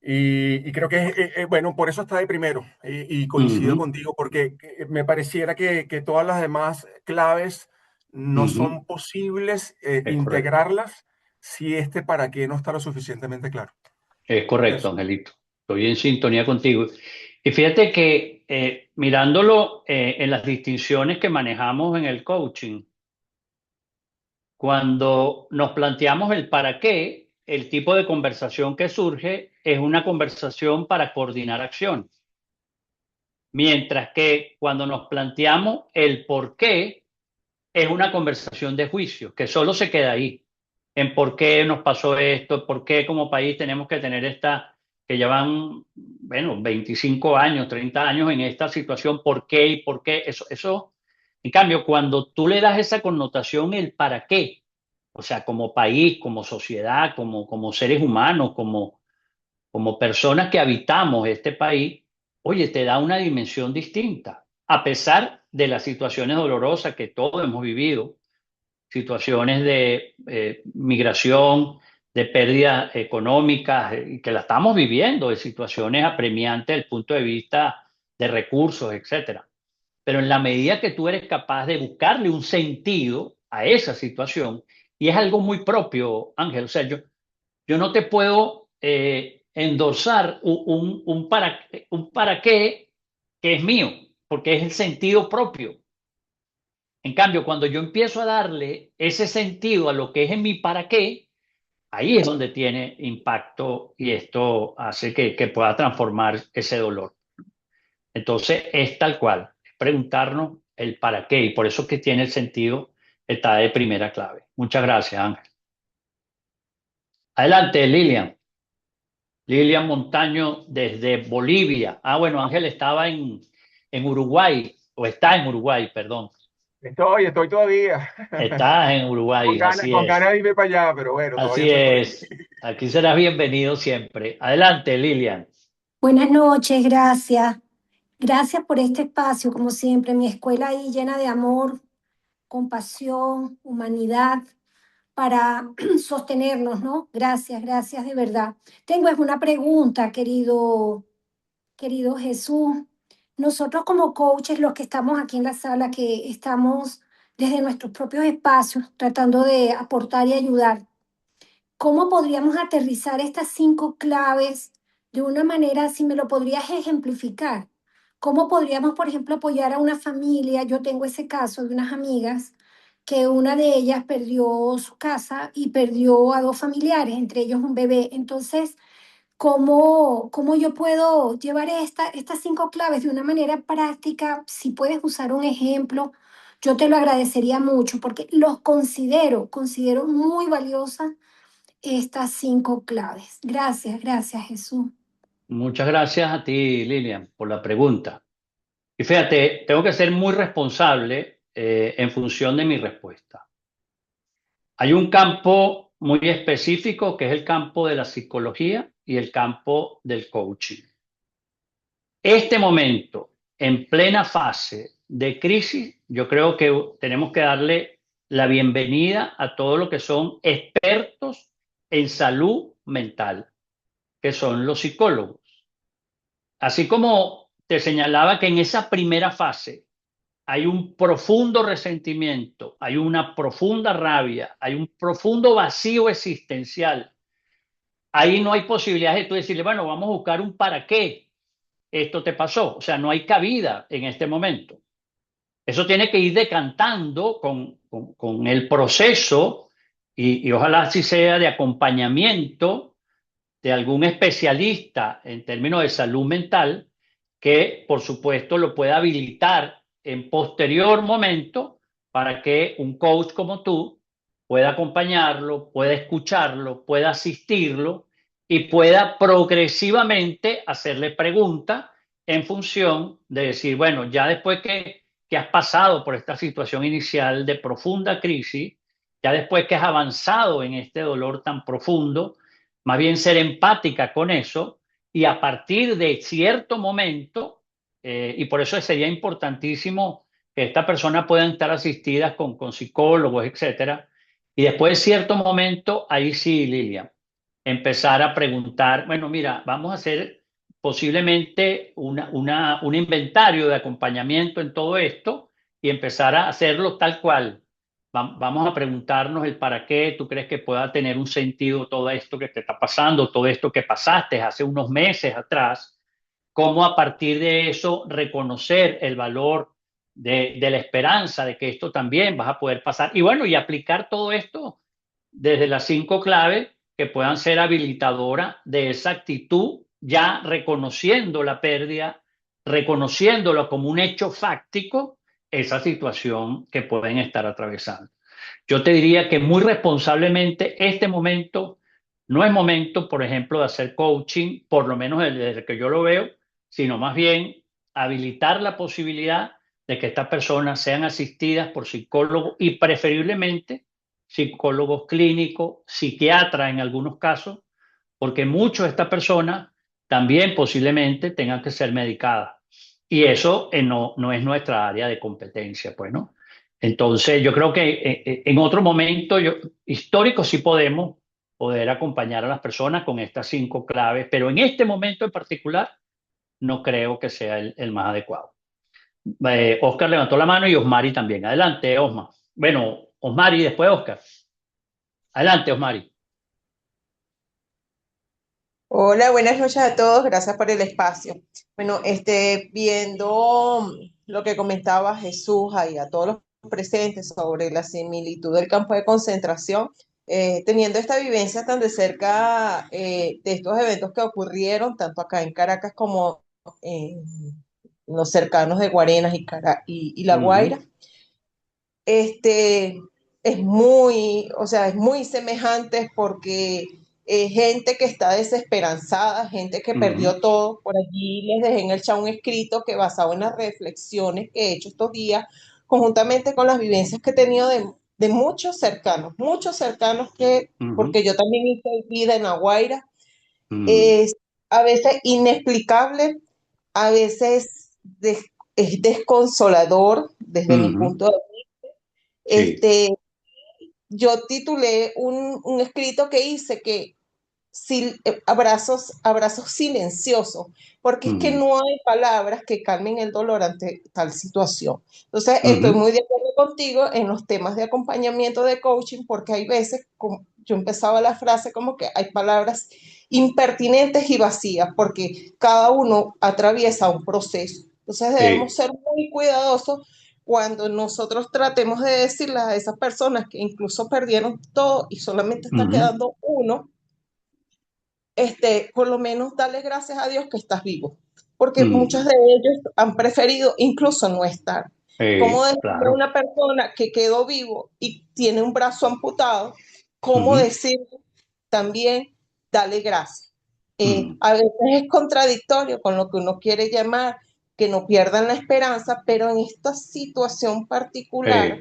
Y creo que, bueno, por eso está de primero. Y coincido ujú, contigo, porque me pareciera que todas las demás claves no ujú. son posibles Es correcto. integrarlas si este para qué no está lo suficientemente claro. Es correcto, Eso. Angelito. Estoy en sintonía contigo. Y fíjate que mirándolo en las distinciones que manejamos en el coaching, cuando nos planteamos el para qué, el tipo de conversación que surge es una conversación para coordinar acción. Mientras que cuando nos planteamos el por qué, es una conversación de juicio, que solo se queda ahí, en por qué nos pasó esto, por qué como país tenemos que tener que llevan, bueno, 25 años, 30 años en esta situación, por qué y por qué, en cambio, cuando tú le das esa connotación, el para qué, o sea, como país, como sociedad, como seres humanos, como personas que habitamos este país, oye, te da una dimensión distinta, a pesar de las situaciones dolorosas que todos hemos vivido, situaciones de migración, de pérdidas económicas, y que la estamos viviendo, de situaciones apremiantes desde el punto de vista de recursos, etcétera. Pero en la medida que tú eres capaz de buscarle un sentido a esa situación, y es algo muy propio, Ángel, o sea, yo no te puedo endosar un para qué que es mío, porque es el sentido propio. En cambio, cuando yo empiezo a darle ese sentido a lo que es en mi para qué, ahí es donde tiene impacto y esto hace que pueda transformar ese dolor. Entonces, es tal cual, es preguntarnos el para qué y por eso que tiene el sentido, está de primera clave. Muchas gracias, Ángel. Adelante, Lilian. Lilian Montaño desde Bolivia. Ah, bueno, Ángel estaba en Uruguay, o está en Uruguay, perdón. Estoy todavía. Estás en Uruguay, así Con es. ganas de irme para allá, pero bueno, todavía Así estoy por aquí. es. Aquí serás bienvenido siempre. Adelante, Lilian. Buenas noches, gracias. Gracias por este espacio, como siempre, mi escuela ahí llena de amor, compasión, humanidad para sostenernos, ¿no? Gracias, gracias de verdad. Tengo es una pregunta, querido Jesús. Nosotros como coaches, los que estamos aquí en la sala, que estamos desde nuestros propios espacios tratando de aportar y ayudar, ¿cómo podríamos aterrizar estas 5 claves de una manera, si me lo podrías ejemplificar? ¿Cómo podríamos, por ejemplo, apoyar a una familia? Yo tengo ese caso de unas amigas que una de ellas perdió su casa y perdió a 2 familiares, entre ellos un bebé. Entonces, ¿Cómo yo puedo llevar estas 5 claves de una manera práctica? Si puedes usar un ejemplo, yo te lo agradecería mucho porque considero muy valiosas estas 5 claves. Gracias, Jesús. Muchas gracias a ti, Lilian, por la pregunta. Y fíjate, tengo que ser muy responsable en función de mi respuesta. Hay un campo muy específico que es el campo de la psicología y el campo del coaching. Este momento, en plena fase de crisis, yo creo que tenemos que darle la bienvenida a todo lo que son expertos en salud mental, que son los psicólogos. Así como te señalaba que en esa primera fase hay un profundo resentimiento, hay una profunda rabia, hay un profundo vacío existencial. Ahí no hay posibilidad de tú decirle, bueno, vamos a buscar un para qué esto te pasó. O sea, no hay cabida en este momento. Eso tiene que ir decantando con el proceso y ojalá así sea de acompañamiento de algún especialista en términos de salud mental que, por supuesto, lo pueda habilitar en posterior momento para que un coach como tú pueda acompañarlo, pueda escucharlo, pueda asistirlo y pueda progresivamente hacerle preguntas en función de decir, bueno, ya después que has pasado por esta situación inicial de profunda crisis, ya después que has avanzado en este dolor tan profundo, más bien ser empática con eso y a partir de cierto momento, y por eso sería importantísimo que estas personas puedan estar asistidas con psicólogos, etcétera, y después de cierto momento, ahí sí, Lilia, empezar a preguntar, bueno, mira, vamos a hacer posiblemente un inventario de acompañamiento en todo esto y empezar a hacerlo tal cual. Vamos a preguntarnos el para qué tú crees que pueda tener un sentido todo esto que te está pasando, todo esto que pasaste hace unos meses atrás, cómo a partir de eso reconocer el valor de la esperanza de que esto también vas a poder pasar. Y bueno, y aplicar todo esto desde las 5 claves que puedan ser habilitadoras de esa actitud, ya reconociendo la pérdida, reconociéndolo como un hecho fáctico, esa situación que pueden estar atravesando. Yo te diría que muy responsablemente este momento no es momento, por ejemplo, de hacer coaching, por lo menos desde que yo lo veo, sino más bien habilitar la posibilidad de que estas personas sean asistidas por psicólogos y preferiblemente psicólogos clínicos, psiquiatras en algunos casos, porque muchas de estas personas también posiblemente tengan que ser medicadas. Y eso no es nuestra área de competencia, pues, ¿no? Entonces, yo creo que en otro momento histórico sí podemos poder acompañar a las personas con estas 5 claves, pero en este momento en particular no creo que sea el más adecuado. Oscar levantó la mano y Osmari también. Adelante, Osmar. Bueno, Osmari y después Oscar. Adelante, Osmari. Hola, buenas noches a todos, gracias por el espacio. Bueno, viendo lo que comentaba Jesús ahí a todos los presentes sobre la similitud del campo de concentración, teniendo esta vivencia tan de cerca de estos eventos que ocurrieron, tanto acá en Caracas como en los cercanos de Guarenas y La Guaira, este, es muy, o sea, es muy semejante porque gente que está desesperanzada, gente que perdió todo, por allí les dejé en el chat un escrito que basado en las reflexiones que he hecho estos días, conjuntamente con las vivencias que he tenido de muchos cercanos que, porque yo también hice vida en La Guaira, es a veces inexplicable, a veces es desconsolador desde mi punto de vista. Sí. Yo titulé un escrito que hice que abrazos silenciosos, porque es que no hay palabras que calmen el dolor ante tal situación. Entonces, estoy muy de acuerdo contigo en los temas de acompañamiento de coaching, porque hay veces, como yo empezaba la frase como que hay palabras impertinentes y vacías, porque cada uno atraviesa un proceso. Entonces, debemos ser muy cuidadosos cuando nosotros tratemos de decirles a esas personas que incluso perdieron todo y solamente está quedando uno, por lo menos dale gracias a Dios que estás vivo, porque muchos de ellos han preferido incluso no estar. ¿Cómo decirle a Claro. una persona que quedó vivo y tiene un brazo amputado, cómo decirle también, dale gracias? A veces es contradictorio con lo que uno quiere llamar, que no pierdan la esperanza, pero en esta situación particular,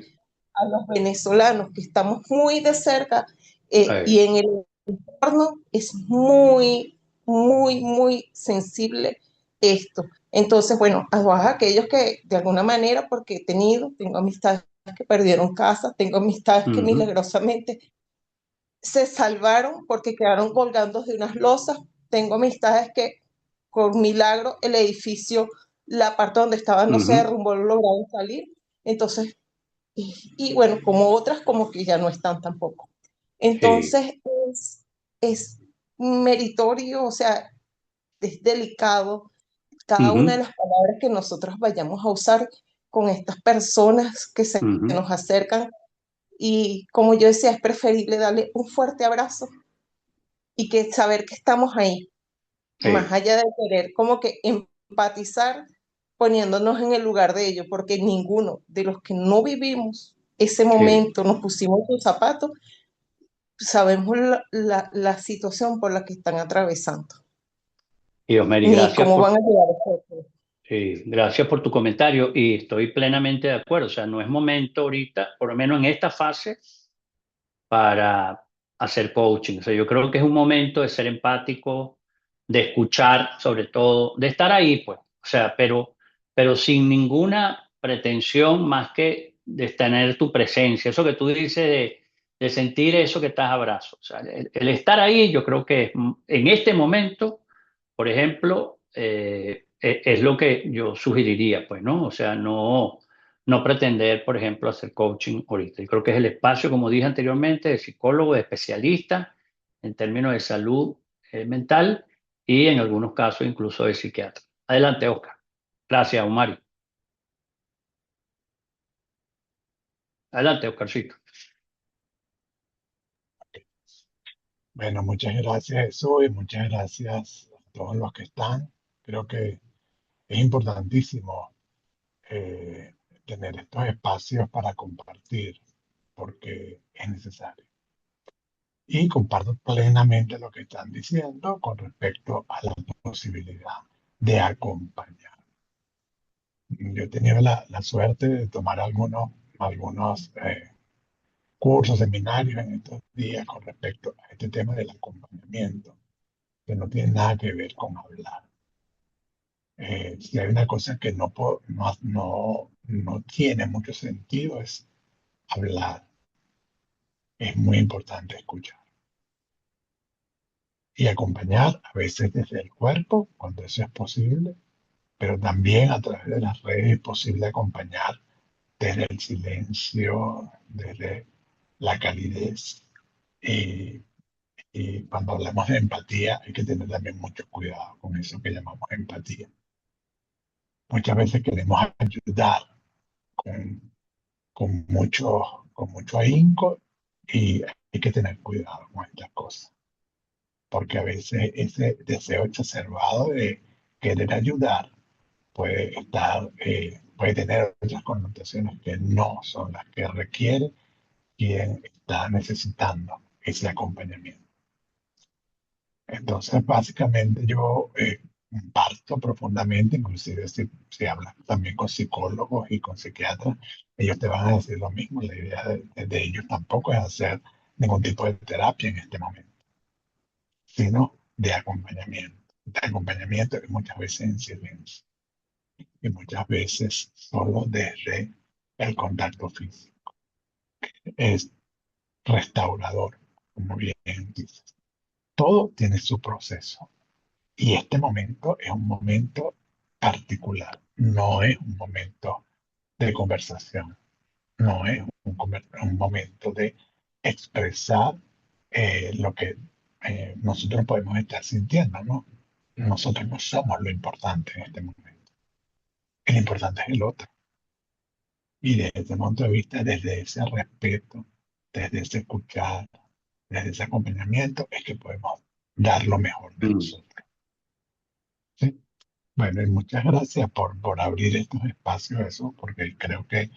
a los venezolanos que estamos muy de cerca y en el entorno es muy, muy, muy sensible esto. Entonces, bueno, a todos aquellos que de alguna manera, porque tengo amistades que perdieron casa, tengo amistades que milagrosamente se salvaron porque quedaron colgando de unas losas, tengo amistades que por milagro el edificio, la parte donde estaban no se derrumbó, lograron salir. Entonces, y bueno, como otras como que ya no están tampoco. Entonces es meritorio, o sea, es delicado cada una de las palabras que nosotros vayamos a usar con estas personas que se nos acercan. Y como yo decía, es preferible darle un fuerte abrazo y que saber que estamos ahí, más allá de querer como que empatizar poniéndonos en el lugar de ellos, porque ninguno de los que no vivimos ese momento, nos pusimos en sus zapatos, sabemos la situación por la que están atravesando, Y Osmeri, ni cómo van a llegar a eso. gracias por tu comentario y estoy plenamente de acuerdo. O sea, no es momento ahorita, por lo menos en esta fase, para hacer coaching. O sea, yo creo que es un momento de ser empático, de escuchar, sobre todo, de estar ahí, pues. O sea, pero sin ninguna pretensión más que de tener tu presencia. Eso que tú dices de sentir eso que estás abrazo. O sea, el estar ahí, yo creo que en este momento, por ejemplo, es lo que yo sugeriría, pues, ¿no? O sea, no pretender, por ejemplo, hacer coaching ahorita. Yo creo que es el espacio, como dije anteriormente, de psicólogo, de especialista en términos de salud mental y en algunos casos incluso de psiquiatra. Adelante, Oscar. Gracias, Omari. Adelante, Oscarcito. Bueno, muchas gracias Jesús y muchas gracias a todos los que están. Creo que es importantísimo eh, tener estos espacios para compartir, porque es necesario. Y comparto plenamente lo que están diciendo con respecto a la posibilidad de acompañar. Yo he tenido la suerte de tomar algunos cursos, seminarios en estos días con respecto a este tema del acompañamiento, que no tiene nada que ver con hablar. Si hay una cosa que no tiene mucho sentido es hablar. Es muy importante escuchar. Y acompañar a veces desde el cuerpo, cuando eso es posible, pero también a través de las redes es posible acompañar desde el silencio, desde la calidez. Y, y cuando hablamos de empatía hay que tener también mucho cuidado con eso que llamamos empatía. Muchas veces queremos ayudar con, con mucho ahínco y hay que tener cuidado con estas cosas, porque a veces ese deseo exacerbado de querer ayudar puede tener otras connotaciones que no son las que requiere quien está necesitando ese acompañamiento. Entonces, básicamente yo comparto profundamente, inclusive si hablas también con psicólogos y con psiquiatras, ellos te van a decir lo mismo. La idea de ellos tampoco es hacer ningún tipo de terapia en este momento, sino de acompañamiento. De acompañamiento que muchas veces en silencio y muchas veces solo desde el contacto físico. Es restaurador, como bien dices. Todo tiene su proceso. Y este momento es un momento particular, no es un momento de conversación, no es un momento de expresar lo que nosotros podemos estar sintiendo, ¿no? Nosotros no somos lo importante en este momento. El importante es el otro. Y desde ese punto de vista, desde ese respeto, desde ese escuchar, desde ese acompañamiento, es que podemos dar lo mejor de Mm. nosotros. ¿Sí? Bueno, y muchas gracias por abrir estos espacios, eso, porque creo que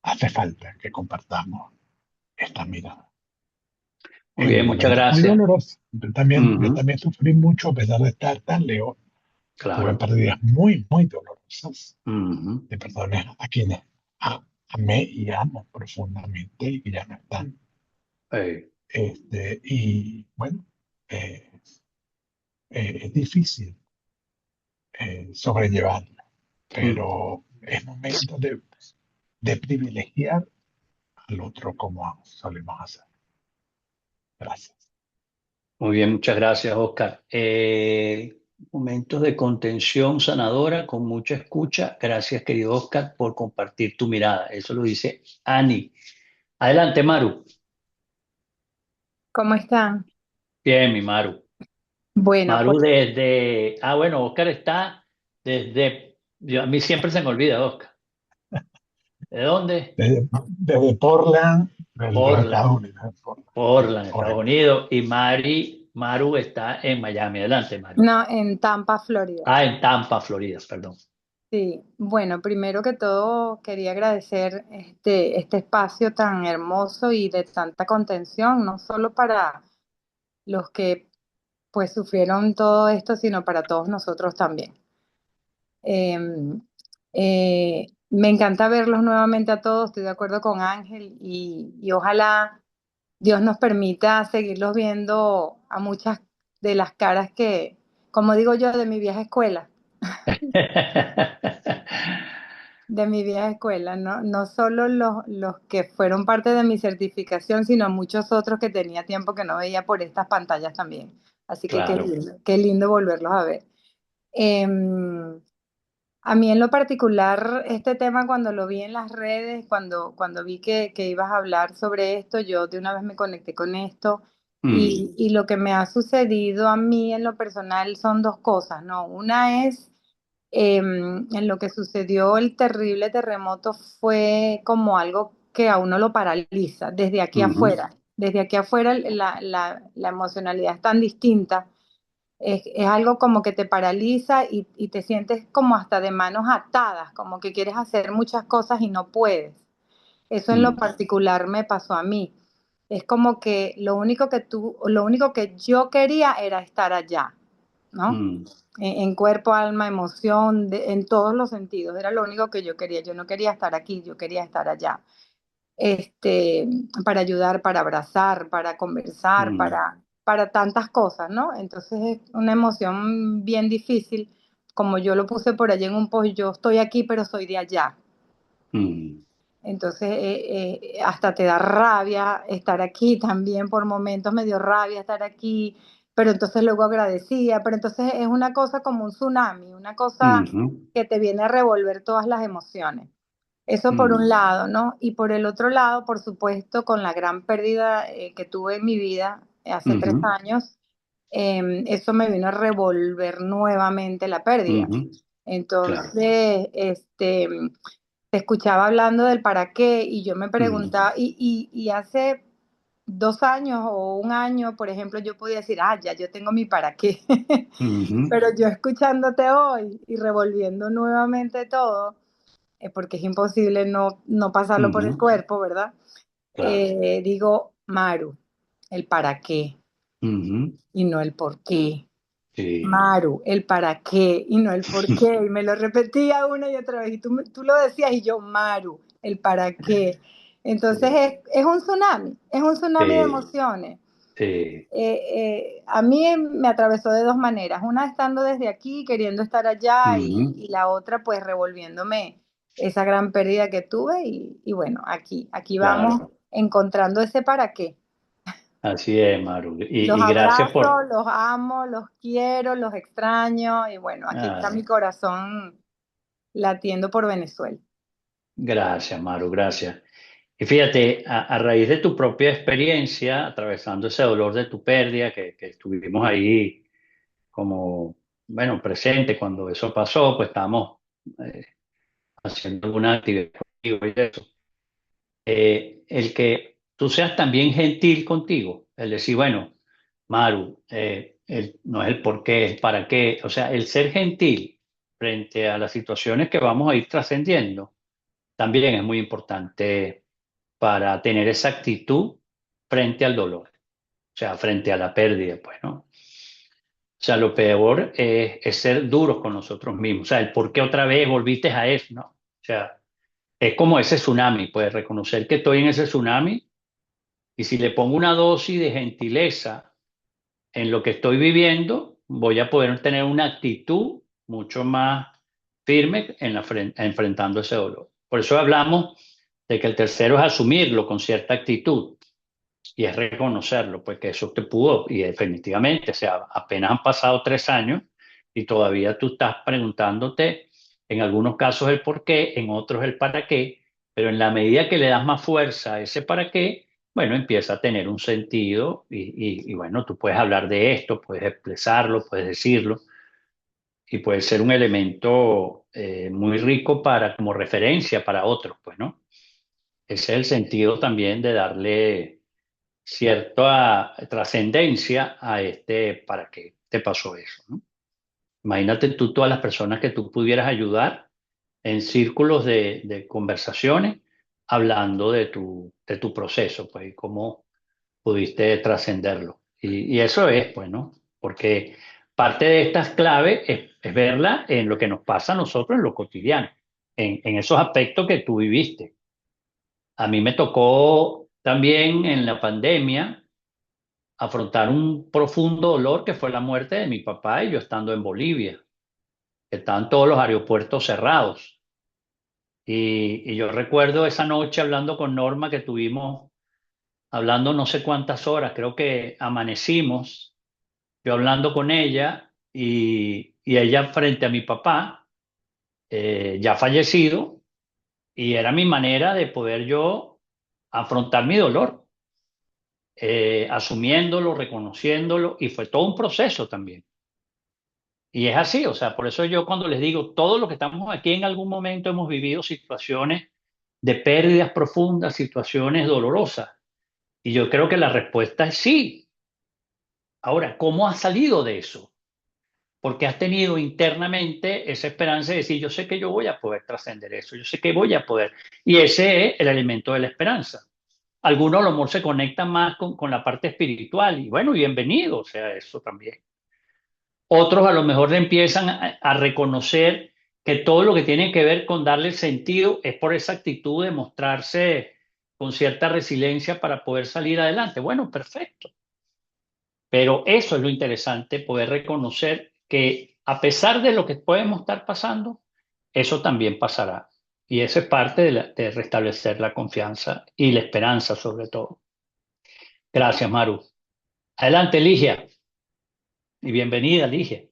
hace falta que compartamos esta mirada Muy en bien, muchas momentos muy gracias. dolorosos. Yo Ujú, también sufrí mucho a pesar de estar tan lejos. Tuve claro. pérdidas muy, muy dolorosas Ujú, de personas a quienes amé y amo profundamente y que ya no están. eh, Y bueno, eh, es difícil sobrellevarlo, mm. pero es momento de privilegiar al otro como solemos hacer. Gracias. Muy bien, muchas gracias, Oscar. Momentos de contención sanadora con mucha escucha. Gracias, querido Oscar, por compartir tu mirada. Eso lo dice Ani. Adelante, Maru. ¿Cómo están? Bien, mi Maru. Bueno, Maru pues desde... Ah, bueno, Oscar está desde... A mí siempre se me olvida, Oscar. ¿De dónde? Desde Portland, de los Portland. Estados Unidos. Portland, Estados Correcto. Unidos. Y Maru está en Miami. Adelante, Maru. no, en Tampa, Florida. Ah, en Tampa, Florida, perdón. Sí, bueno, primero que todo quería agradecer este espacio tan hermoso y de tanta contención, no solo para los que pues sufrieron todo esto, sino para todos nosotros también. Em, Me encanta verlos nuevamente a todos, estoy de acuerdo con Ángel y ojalá Dios nos permita seguirlos viendo a muchas de las caras que, como digo yo, de mi vieja escuela, de mi vieja escuela, no, no solo los que fueron parte de mi certificación, sino muchos otros que tenía tiempo que no veía por estas pantallas también. Así que Claro. qué lindo volverlos a ver. Em, A mí en lo particular, este tema cuando lo vi en las redes, cuando vi que ibas a hablar sobre esto, yo de una vez me conecté con esto Mm, y lo que me ha sucedido a mí en lo personal son dos cosas, ¿no? Una es, en lo que sucedió el terrible terremoto fue como algo que a uno lo paraliza desde aquí ujú, afuera. Desde aquí afuera la emocionalidad es tan distinta, es algo como que te paraliza y te sientes como hasta de manos atadas, como que quieres hacer muchas cosas y no puedes. Eso en lo mm, particular me pasó a mí. Es como que lo único que yo quería era estar allá, ¿no? mm, En cuerpo, alma, emoción, en todos los sentidos. Era lo único que yo quería. Yo no quería estar aquí, yo quería estar allá, este, para ayudar, para abrazar, para conversar, mm, para tantas cosas, ¿no? Entonces es una emoción bien difícil, como yo lo puse por allí en un post, yo estoy aquí, pero soy de allá. mm, Entonces hasta te da rabia estar aquí también, por momentos me dio rabia estar aquí, pero entonces luego agradecía, pero entonces es una cosa como un tsunami, una cosa ujú, que te viene a revolver todas las emociones. Eso por un mm, lado, ¿no? Y por el otro lado, por supuesto, con la gran pérdida que tuve en mi vida hace tres ujú, años, eso me vino a revolver nuevamente la pérdida. ujú, claro. Entonces, te escuchaba hablando del para qué y yo me Mm, preguntaba, y hace 2 años o un año, por ejemplo, yo podía decir, ya yo tengo mi para qué. ujú, Pero yo escuchándote hoy y revolviendo nuevamente todo, porque es imposible no pasarlo por el ujú, cuerpo, ¿verdad? claro. Digo, Maru, el para qué Ujú, y no el por qué. sí, Maru, el para qué y no el por qué. Y me lo repetía una y otra vez. Y tú lo decías y yo, Maru, el para qué. Entonces sí, es un tsunami de sí, emociones. sí, A mí me atravesó de dos maneras, una estando desde aquí, queriendo estar allá, ujú, y la otra pues revolviéndome esa gran pérdida que tuve y bueno, aquí vamos claro. encontrando ese para qué. Así es, Maru. Los Y gracias abrazo, por... los amo, los quiero, los extraño y bueno, aquí está Ay, mi corazón latiendo por Venezuela. gracias, Maru, gracias. Y fíjate, a raíz de tu propia experiencia, atravesando ese dolor de tu pérdida, que estuvimos ahí como, bueno, presente cuando eso pasó, pues estábamos eh, haciendo alguna actividad contigo y eso. El que tú seas también gentil contigo, el decir, bueno, Maru, no es el por qué, es para qué. O sea, el ser gentil frente a las situaciones que vamos a ir trascendiendo también es muy importante para tener esa actitud frente al dolor, o sea, frente a la pérdida, pues, ¿no? O sea, lo peor es ser duros con nosotros mismos. O sea, el por qué otra vez volviste a eso, ¿no? O sea, es como ese tsunami, pues reconocer que estoy en ese tsunami y si le pongo una dosis de gentileza en lo que estoy viviendo, voy a poder tener una actitud mucho más firme en enfrentando ese dolor. Por eso hablamos de que el tercero es asumirlo con cierta actitud y es reconocerlo, pues que eso te pudo, y definitivamente, o sea, apenas han pasado 3 años y todavía tú estás preguntándote en algunos casos el por qué, en otros el para qué, pero en la medida que le das más fuerza a ese para qué, bueno, empieza a tener un sentido y bueno, tú puedes hablar de esto, puedes expresarlo, puedes decirlo y puede ser un elemento muy rico para como referencia para otros, pues, ¿no? Ese es el sentido también de darle cierta trascendencia a este para qué te pasó eso, ¿no? Imagínate tú todas las personas que tú pudieras ayudar en círculos de conversaciones hablando de tu proceso, pues, y cómo pudiste trascenderlo. Y eso es, pues, ¿no? Porque parte de estas claves es verla en lo que nos pasa a nosotros en lo cotidiano, en esos aspectos que tú viviste. A mí me tocó también en la pandemia afrontar un profundo dolor que fue la muerte de mi papá y yo estando en Bolivia, que estaban todos los aeropuertos cerrados. Y yo recuerdo esa noche hablando con Norma que tuvimos, hablando no sé cuántas horas, creo que amanecimos, yo hablando con ella y ella frente a mi papá, ya fallecido, y era mi manera de poder yo afrontar mi dolor, asumiéndolo, reconociéndolo, y fue todo un proceso también. Y es así, o sea, por eso yo cuando les digo, todos los que estamos aquí en algún momento hemos vivido situaciones de pérdidas profundas, situaciones dolorosas. Y yo creo que la respuesta es sí. Ahora, ¿cómo has salido de eso? Porque has tenido internamente esa esperanza de decir, yo sé que yo voy a poder trascender eso, yo sé que voy a poder. Y ese es el elemento de la esperanza. Algunos a lo mejor se conectan más con la parte espiritual y bueno, bienvenido, o sea, eso también. Otros a lo mejor le empiezan a reconocer que todo lo que tiene que ver con darle sentido es por esa actitud de mostrarse con cierta resiliencia para poder salir adelante. Bueno, perfecto. Pero eso es lo interesante, poder reconocer que a pesar de lo que podemos estar pasando, eso también pasará. Y eso es parte de restablecer la confianza y la esperanza sobre todo. Gracias, Maru. Adelante, Ligia. Y bienvenida, Ligia.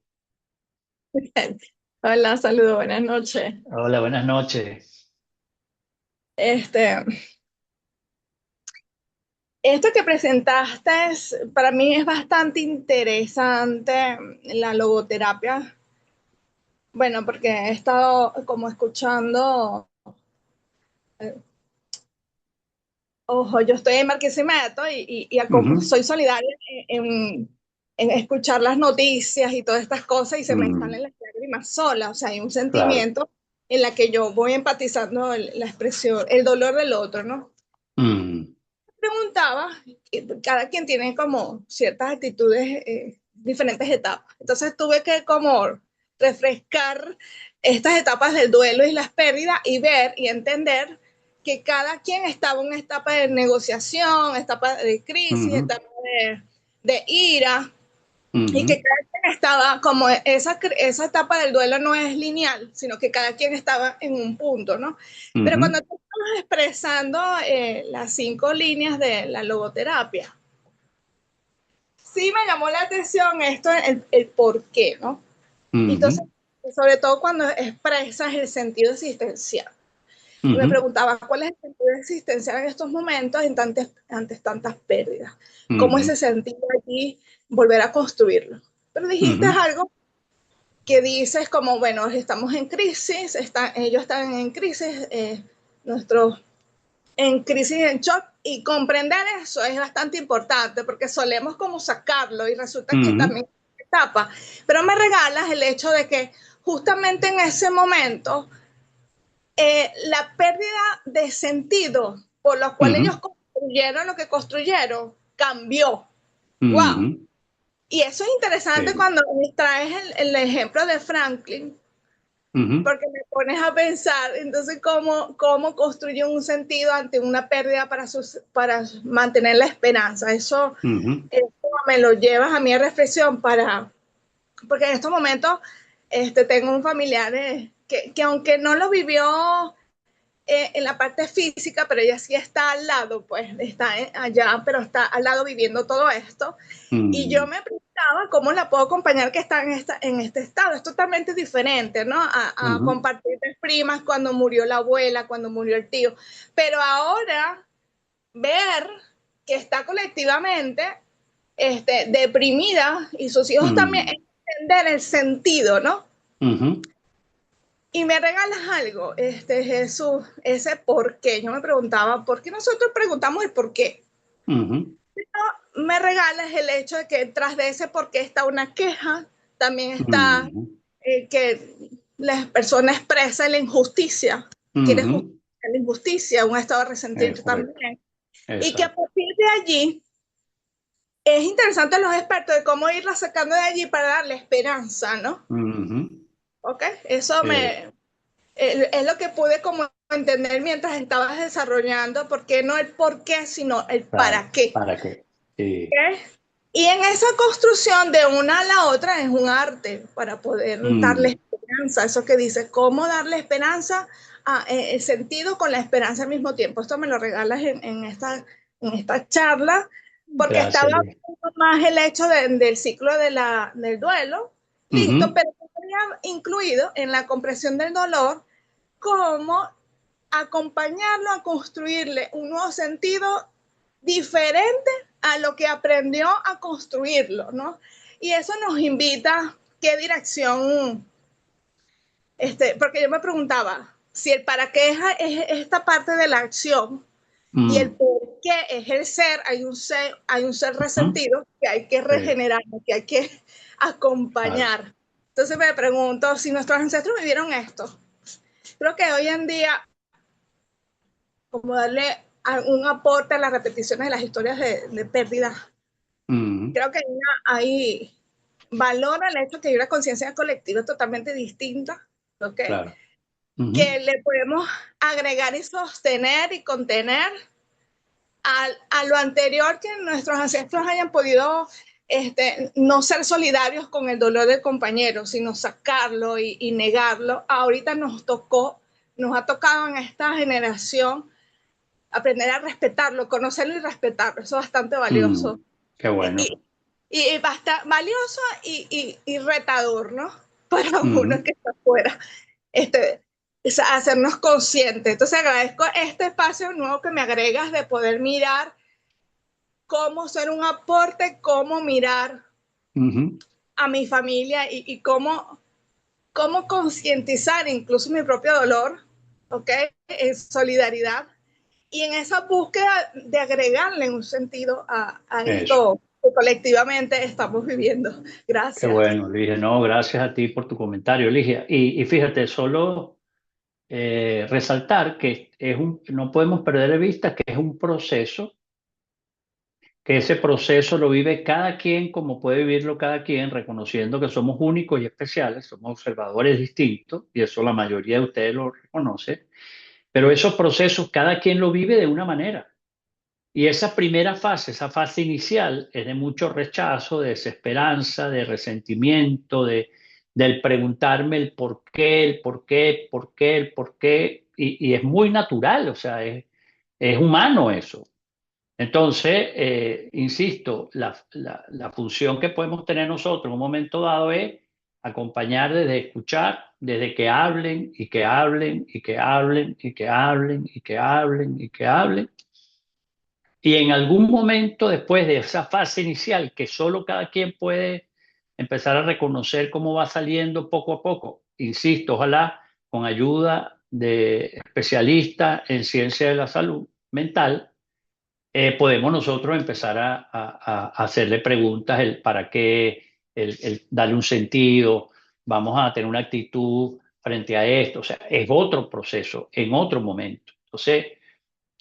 Hola, saludos, buenas noches. Hola, buenas noches. Este, esto que presentaste para mí es bastante interesante, la logoterapia. Bueno, porque he estado como escuchando, ojo, yo estoy en Barquisimeto Ujú. soy solidaria en escuchar las noticias y todas estas cosas y se me salen las lágrimas solas, o sea, hay un Claro. sentimiento en la que yo voy empatizando la expresión, el dolor del otro, ¿no? Mm. Preguntaba, cada quien tiene como ciertas actitudes, diferentes etapas. Entonces tuve que como refrescar estas etapas del duelo y las pérdidas y ver y entender que cada quien estaba en una etapa de negociación, etapa de crisis, Ujú. etapa de ira, y que Ujú. cada quien estaba como esa etapa del duelo no es lineal, sino que cada quien estaba en un punto, ¿no? Pero cuando Ujú. estamos expresando las 5 líneas de la logoterapia, sí me llamó la atención esto, el por qué, ¿no? Entonces, Ujú. sobre todo cuando expresas el sentido existencial. Y me Ujú. preguntaba, ¿cuál es el sentido existencial en estos momentos ante tantas pérdidas? ¿Cómo Ujú. ese sentido aquí volver a construirlo? Pero dijiste Ujú. algo que dices como, bueno, estamos en crisis, ellos están en crisis, nosotros en crisis, en shock, y comprender eso es bastante importante porque solemos como sacarlo y resulta que también es una etapa. Pero me regalas el hecho de que justamente en ese momento la pérdida de sentido por lo cual ellos construyeron lo que construyeron cambió. ¡Wow! Y eso es interesante cuando me traes el ejemplo de Franklin, porque me pones a pensar, entonces, cómo construye un sentido ante una pérdida para mantener la esperanza. Eso me lo llevas a mi reflexión porque en estos momentos tengo un familiar que aunque no lo vivió en la parte física, pero ella sí está al lado, pues está allá, pero está al lado viviendo todo esto. Y yo me preguntaba cómo la puedo acompañar que está en este estado. Es totalmente diferente, ¿no? A compartir las primas cuando murió la abuela, cuando murió el tío. Pero ahora ver que está colectivamente deprimida y sus hijos también, entender el sentido, ¿no? Y me regalas algo, Jesús, ese por qué. Yo me preguntaba, ¿por qué nosotros preguntamos el por qué? Me regalas el hecho de que tras de ese por qué está una queja, también está que la persona expresa la injusticia, quiere justificar la injusticia, un estado de resentimiento también. Y que a partir de allí, es interesante los expertos de cómo irla sacando de allí para darle esperanza, ¿no? ¿Ok? Eso es lo que pude como entender mientras estabas desarrollando, porque no el por qué, sino el para qué. ¿Para qué? Sí. ¿Okay? Y en esa construcción de una a la otra es un arte para poder darle esperanza. Eso que dice, cómo darle esperanza, el sentido con la esperanza al mismo tiempo. Esto me lo regalas en esta charla, porque Gracias, estaba Ligia. más el hecho del ciclo del duelo, listo, pero había incluido en la comprensión del dolor cómo acompañarlo a construirle un nuevo sentido diferente a lo que aprendió a construirlo, ¿no? Y eso nos invita qué dirección, porque yo me preguntaba si el para qué es esta parte de la acción y el por qué es el ser, hay un ser resentido que hay que regenerar, que hay que acompañar. Entonces me pregunto si nuestros ancestros vivieron esto. Creo que hoy en día, como darle un aporte a las repeticiones de las historias de pérdida, creo que ahí valora el hecho que hay una conciencia colectiva totalmente distinta, ¿ok? Claro. Que le podemos agregar y sostener y contener a lo anterior que nuestros ancestros hayan podido no ser solidarios con el dolor del compañero, sino sacarlo y negarlo. Ahorita nos ha tocado en esta generación aprender a respetarlo, conocerlo y respetarlo. Eso es bastante valioso. Qué bueno. Y bastante valioso y retador, ¿no? Para uno que está afuera. Es hacernos conscientes. Entonces agradezco este espacio nuevo que me agregas de poder mirar cómo ser un aporte, cómo mirar a mi familia y cómo concientizar incluso mi propio dolor, ¿ok? En solidaridad y en esa búsqueda de agregarle un sentido a esto que colectivamente estamos viviendo. Gracias. Qué bueno, Ligia. No, gracias a ti por tu comentario, Ligia. Y fíjate, solo resaltar que no podemos perder de vista que es un proceso, que ese proceso lo vive cada quien como puede vivirlo cada quien, reconociendo que somos únicos y especiales, somos observadores distintos, y eso la mayoría de ustedes lo reconoce, pero esos procesos cada quien lo vive de una manera. Y esa primera fase, esa fase inicial, es de mucho rechazo, de desesperanza, de resentimiento, del preguntarme el por qué, el por qué, el por qué, el por qué, y es muy natural, o sea, es humano eso. Entonces, insisto, la función que podemos tener nosotros en un momento dado es acompañar desde escuchar, desde que hablen y que hablen y que hablen y que hablen y que hablen y que hablen. Y en algún momento después de esa fase inicial, que solo cada quien puede empezar a reconocer cómo va saliendo poco a poco, insisto, ojalá con ayuda de especialistas en ciencia de la salud mental, podemos nosotros empezar a hacerle preguntas para qué, darle un sentido, vamos a tener una actitud frente a esto, o sea, es otro proceso, en otro momento. Entonces,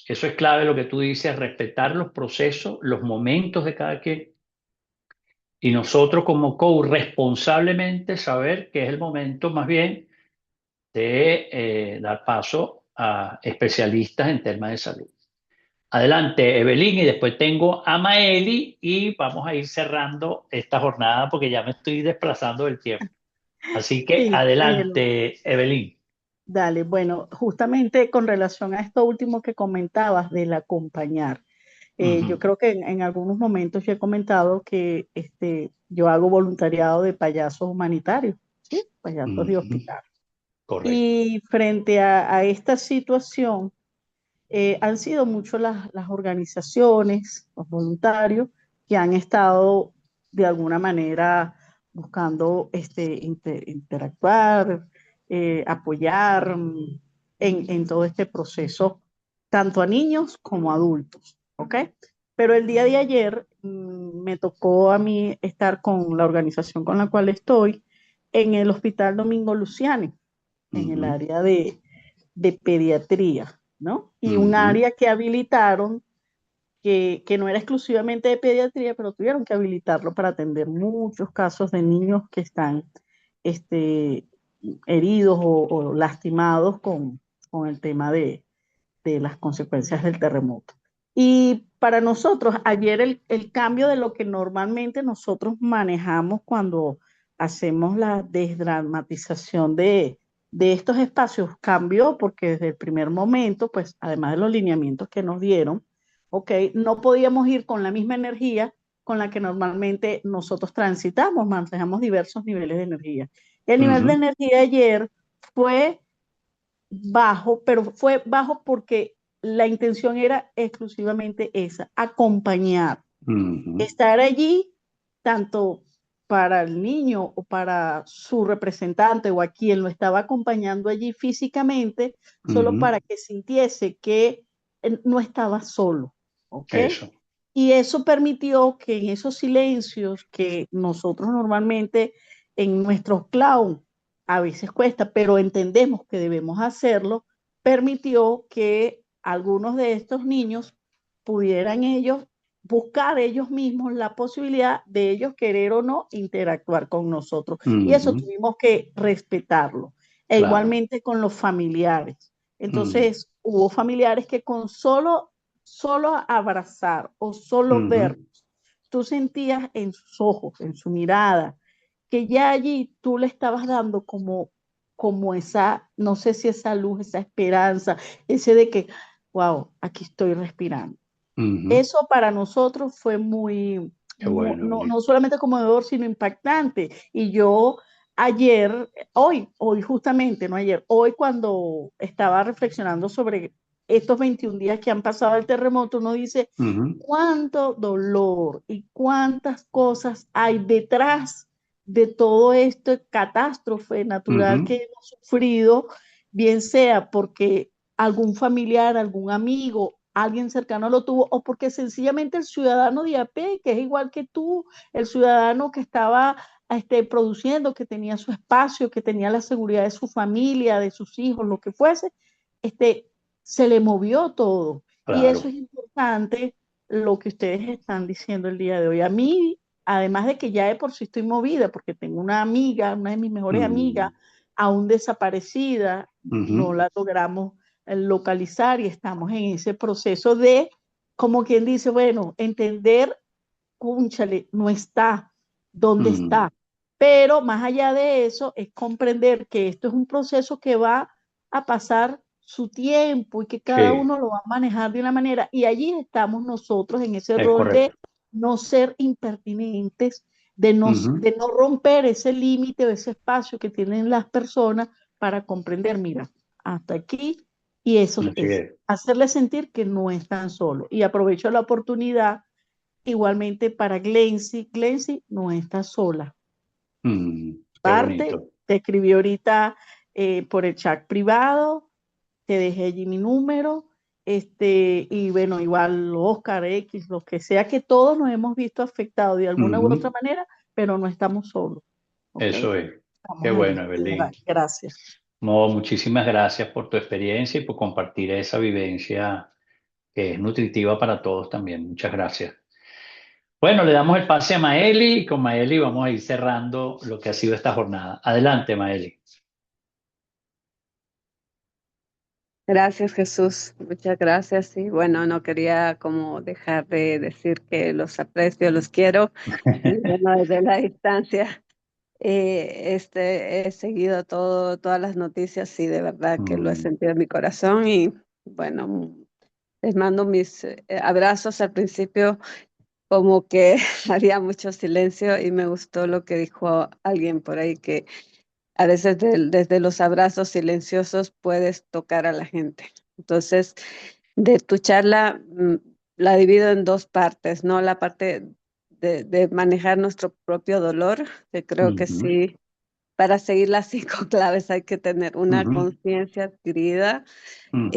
eso es clave lo que tú dices, respetar los procesos, los momentos de cada quien, y nosotros como coach responsablemente saber que es el momento más bien de dar paso a especialistas en temas de salud. Adelante, Evelyn, y después tengo a Maeli y vamos a ir cerrando esta jornada porque ya me estoy desplazando del tiempo. Así que Sí, adelante, Evelyn. dale. Bueno, justamente con relación a esto último que comentabas del acompañar, yo creo que en algunos momentos yo he comentado que yo hago voluntariado de payasos humanitarios, ¿sí? Payasos de hospital. Correcto. Y frente a esta situación, han sido mucho las organizaciones, los voluntarios, que han estado de alguna manera buscando interactuar, apoyar en todo este proceso, tanto a niños como a adultos, ¿ok? Pero el día de ayer me tocó a mí estar con la organización con la cual estoy en el Hospital Domingo Luciani, en el área de pediatría, ¿no? Y un área que habilitaron que no era exclusivamente de pediatría, pero tuvieron que habilitarlo para atender muchos casos de niños que están heridos o lastimados con el tema de las consecuencias del terremoto. Y para nosotros, ayer el cambio de lo que normalmente nosotros manejamos cuando hacemos la desdramatización de estos espacios cambió porque desde el primer momento, pues además de los lineamientos que nos dieron, ok, no podíamos ir con la misma energía con la que normalmente nosotros transitamos, manejamos diversos niveles de energía. El nivel de energía ayer fue bajo, pero fue bajo porque la intención era exclusivamente esa, acompañar, estar allí tanto para el niño o para su representante o a quien lo estaba acompañando allí físicamente, solo para que sintiese que no estaba solo, ¿ok? Eso. Y eso permitió que en esos silencios que nosotros normalmente en nuestros clown a veces cuesta, pero entendemos que debemos hacerlo, permitió que algunos de estos niños pudieran ellos buscar ellos mismos la posibilidad de ellos querer o no interactuar con nosotros. Y eso tuvimos que respetarlo. E Claro. igualmente con los familiares. Entonces, hubo familiares que con solo abrazar o solo ver, tú sentías en sus ojos, en su mirada, que ya allí tú le estabas dando como esa, no sé si esa luz, esa esperanza, ese de que, wow, aquí estoy respirando. Eso para nosotros fue muy, bueno, no solamente conmovedor, sino impactante. Y yo ayer, hoy justamente, no ayer, hoy cuando estaba reflexionando sobre estos 21 días que han pasado el terremoto, uno dice, cuánto dolor y cuántas cosas hay detrás de todo esto catástrofe natural que hemos sufrido, bien sea porque algún familiar, algún amigo, alguien cercano lo tuvo, o porque sencillamente el ciudadano de a pie, que es igual que tú, el ciudadano que estaba produciendo, que tenía su espacio, que tenía la seguridad de su familia, de sus hijos, lo que fuese, se le movió todo. Claro. Y eso es importante, lo que ustedes están diciendo el día de hoy. A mí, además de que ya de por sí estoy movida, porque tengo una amiga, una de mis mejores amigas, aún desaparecida, no la logramos localizar y estamos en ese proceso de, como quien dice, bueno, entender, cúnchale, no está, ¿dónde está? Pero más allá de eso, es comprender que esto es un proceso que va a pasar su tiempo y que cada uno lo va a manejar de una manera. Y allí estamos nosotros en ese rol de no ser impertinentes, de no romper ese límite o ese espacio que tienen las personas para comprender, mira, hasta aquí, y eso es hacerle sentir que no están solos. Y aprovecho la oportunidad igualmente para Glency. Glency no está sola. Parte, te escribí ahorita por el chat privado, te dejé allí mi número. Y bueno, igual Oscar X, lo que sea, que todos nos hemos visto afectados de alguna u otra Ujú. manera, pero no estamos solos, ¿ok? Eso es. Qué Estamos bueno, allí. Evelyn. Gracias. No, muchísimas gracias por tu experiencia y por compartir esa vivencia que es nutritiva para todos también. Muchas gracias. Bueno, le damos el pase a Maeli y con Maeli vamos a ir cerrando lo que ha sido esta jornada. Adelante, Maeli. Gracias, Jesús. Muchas gracias. Y bueno, no quería como dejar de decir que los aprecio, los quiero. Y bueno, desde la distancia, he seguido todas las noticias y de verdad que lo he Mm, sentido en mi corazón. Y bueno, les mando mis abrazos. Al principio como que había mucho silencio y me gustó lo que dijo alguien por ahí, que a veces desde los abrazos silenciosos puedes tocar a la gente. Entonces, de tu charla la divido en dos partes, ¿no? La parte de manejar nuestro propio dolor, que creo que ujú, sí, para seguir las 5 claves hay que tener una ujú, conciencia adquirida ujú.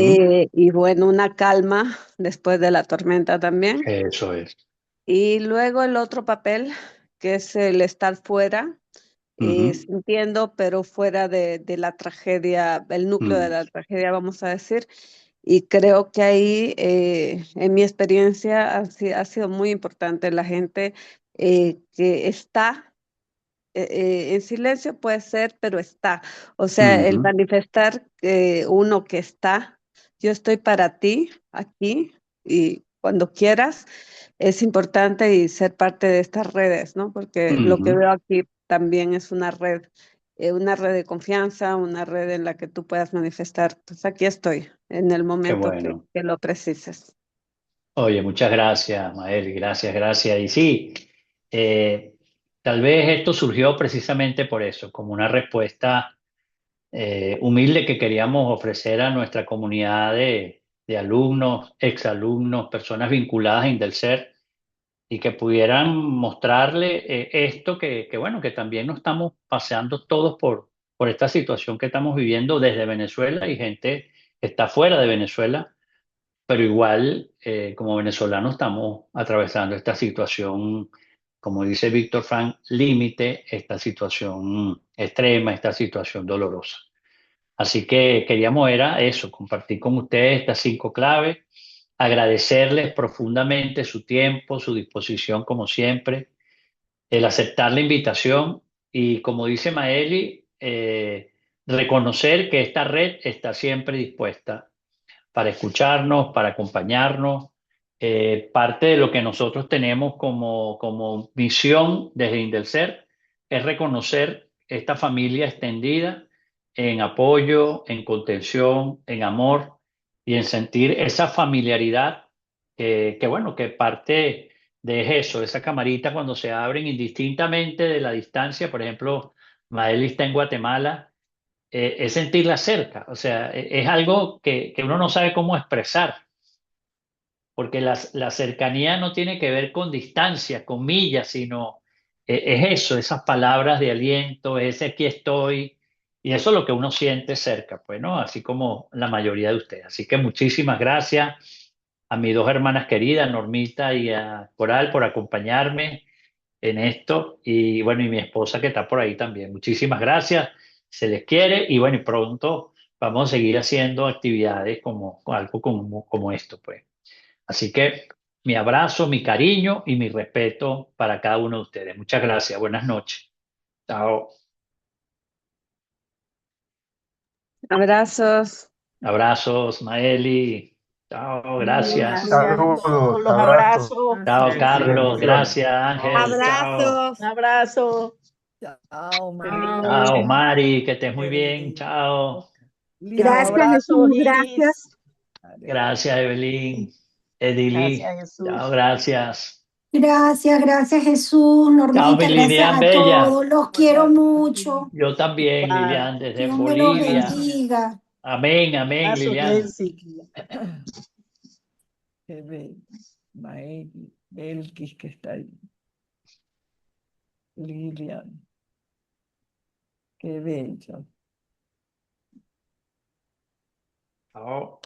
y bueno, una calma después de la tormenta también. Eso es. Y luego el otro papel, que es el estar fuera, Ujú, sintiendo, pero fuera de la tragedia, el núcleo de mm, la tragedia, vamos a decir. Y creo que ahí, en mi experiencia, ha sido muy importante la gente que está en silencio, puede ser, pero está. O sea, el ujú, manifestar uno que está, yo estoy para ti aquí y cuando quieras, es importante y ser parte de estas redes, ¿no? Porque lo que ujú. veo aquí también es una red de confianza, una red en la que tú puedas manifestar, pues aquí estoy, en el Qué momento bueno. que lo precises. Oye, muchas gracias, Maeli. Gracias, gracias. Y sí, eh, tal vez esto surgió precisamente por eso, como una respuesta humilde que queríamos ofrecer a nuestra comunidad de alumnos, exalumnos, personas vinculadas a Indelcer y que pudieran mostrarle esto bueno, que también nos estamos paseando todos por esta situación que estamos viviendo desde Venezuela y gente que está fuera de Venezuela, pero igual como venezolanos estamos atravesando esta situación, como dice Víctor Frank, límite, esta situación extrema, esta situación dolorosa. Así que queríamos era eso, compartir con ustedes estas 5 claves, agradecerles profundamente su tiempo, su disposición como siempre, el aceptar la invitación y como dice Maeli, reconocer que esta red está siempre dispuesta para escucharnos, para acompañarnos. Parte de lo que nosotros tenemos como misión desde Indelcer es reconocer esta familia extendida en apoyo, en contención, en amor y en sentir esa familiaridad bueno, que parte de eso, esa camarita cuando se abren indistintamente de la distancia. Por ejemplo, Maeli está en Guatemala, es sentirla cerca, o sea, es algo que uno no sabe cómo expresar, porque la cercanía no tiene que ver con distancia, con millas, sino es eso, esas palabras de aliento, ese aquí estoy, y eso es lo que uno siente cerca, pues, ¿no? Así como la mayoría de ustedes. Así que muchísimas gracias a mis dos hermanas queridas, Normita y a Coral, por acompañarme en esto. Y bueno, y mi esposa que está por ahí también. Muchísimas gracias, se les quiere y bueno, y pronto vamos a seguir haciendo actividades como algo como esto, pues. Así que mi abrazo, mi cariño y mi respeto para cada uno de ustedes. Muchas gracias, buenas noches. Chao. Abrazos. Abrazos, Maeli. Chao, gracias. Gracias. Saludos, Los abrazos abrazos. Chao, y Carlos. bendiciones. Gracias, Ángel. Chao. Abrazos. Un abrazo. Chao, Chao. Chao, Maeli, Mari. Que estés muy bien. Evelyn, Chao. Chao, Lilia, Gracias, abrazos, Jesús, gracias. Iris. Gracias, Evelyn. Gracias, Edili. Chao, Jesús. gracias. Gracias, gracias, Jesús, Chao, mi Normita, gracias Lilian a Bella. todos. Los quiero mucho. Yo también, Igual. Lilian, desde Dios me los Bolivia. abrazo, bendiga. Amén, amén, Abrazos, Lilian. Nancy. Evelyn, Maeli, Belkis que está ahí, Lilian, qué bello. Chao.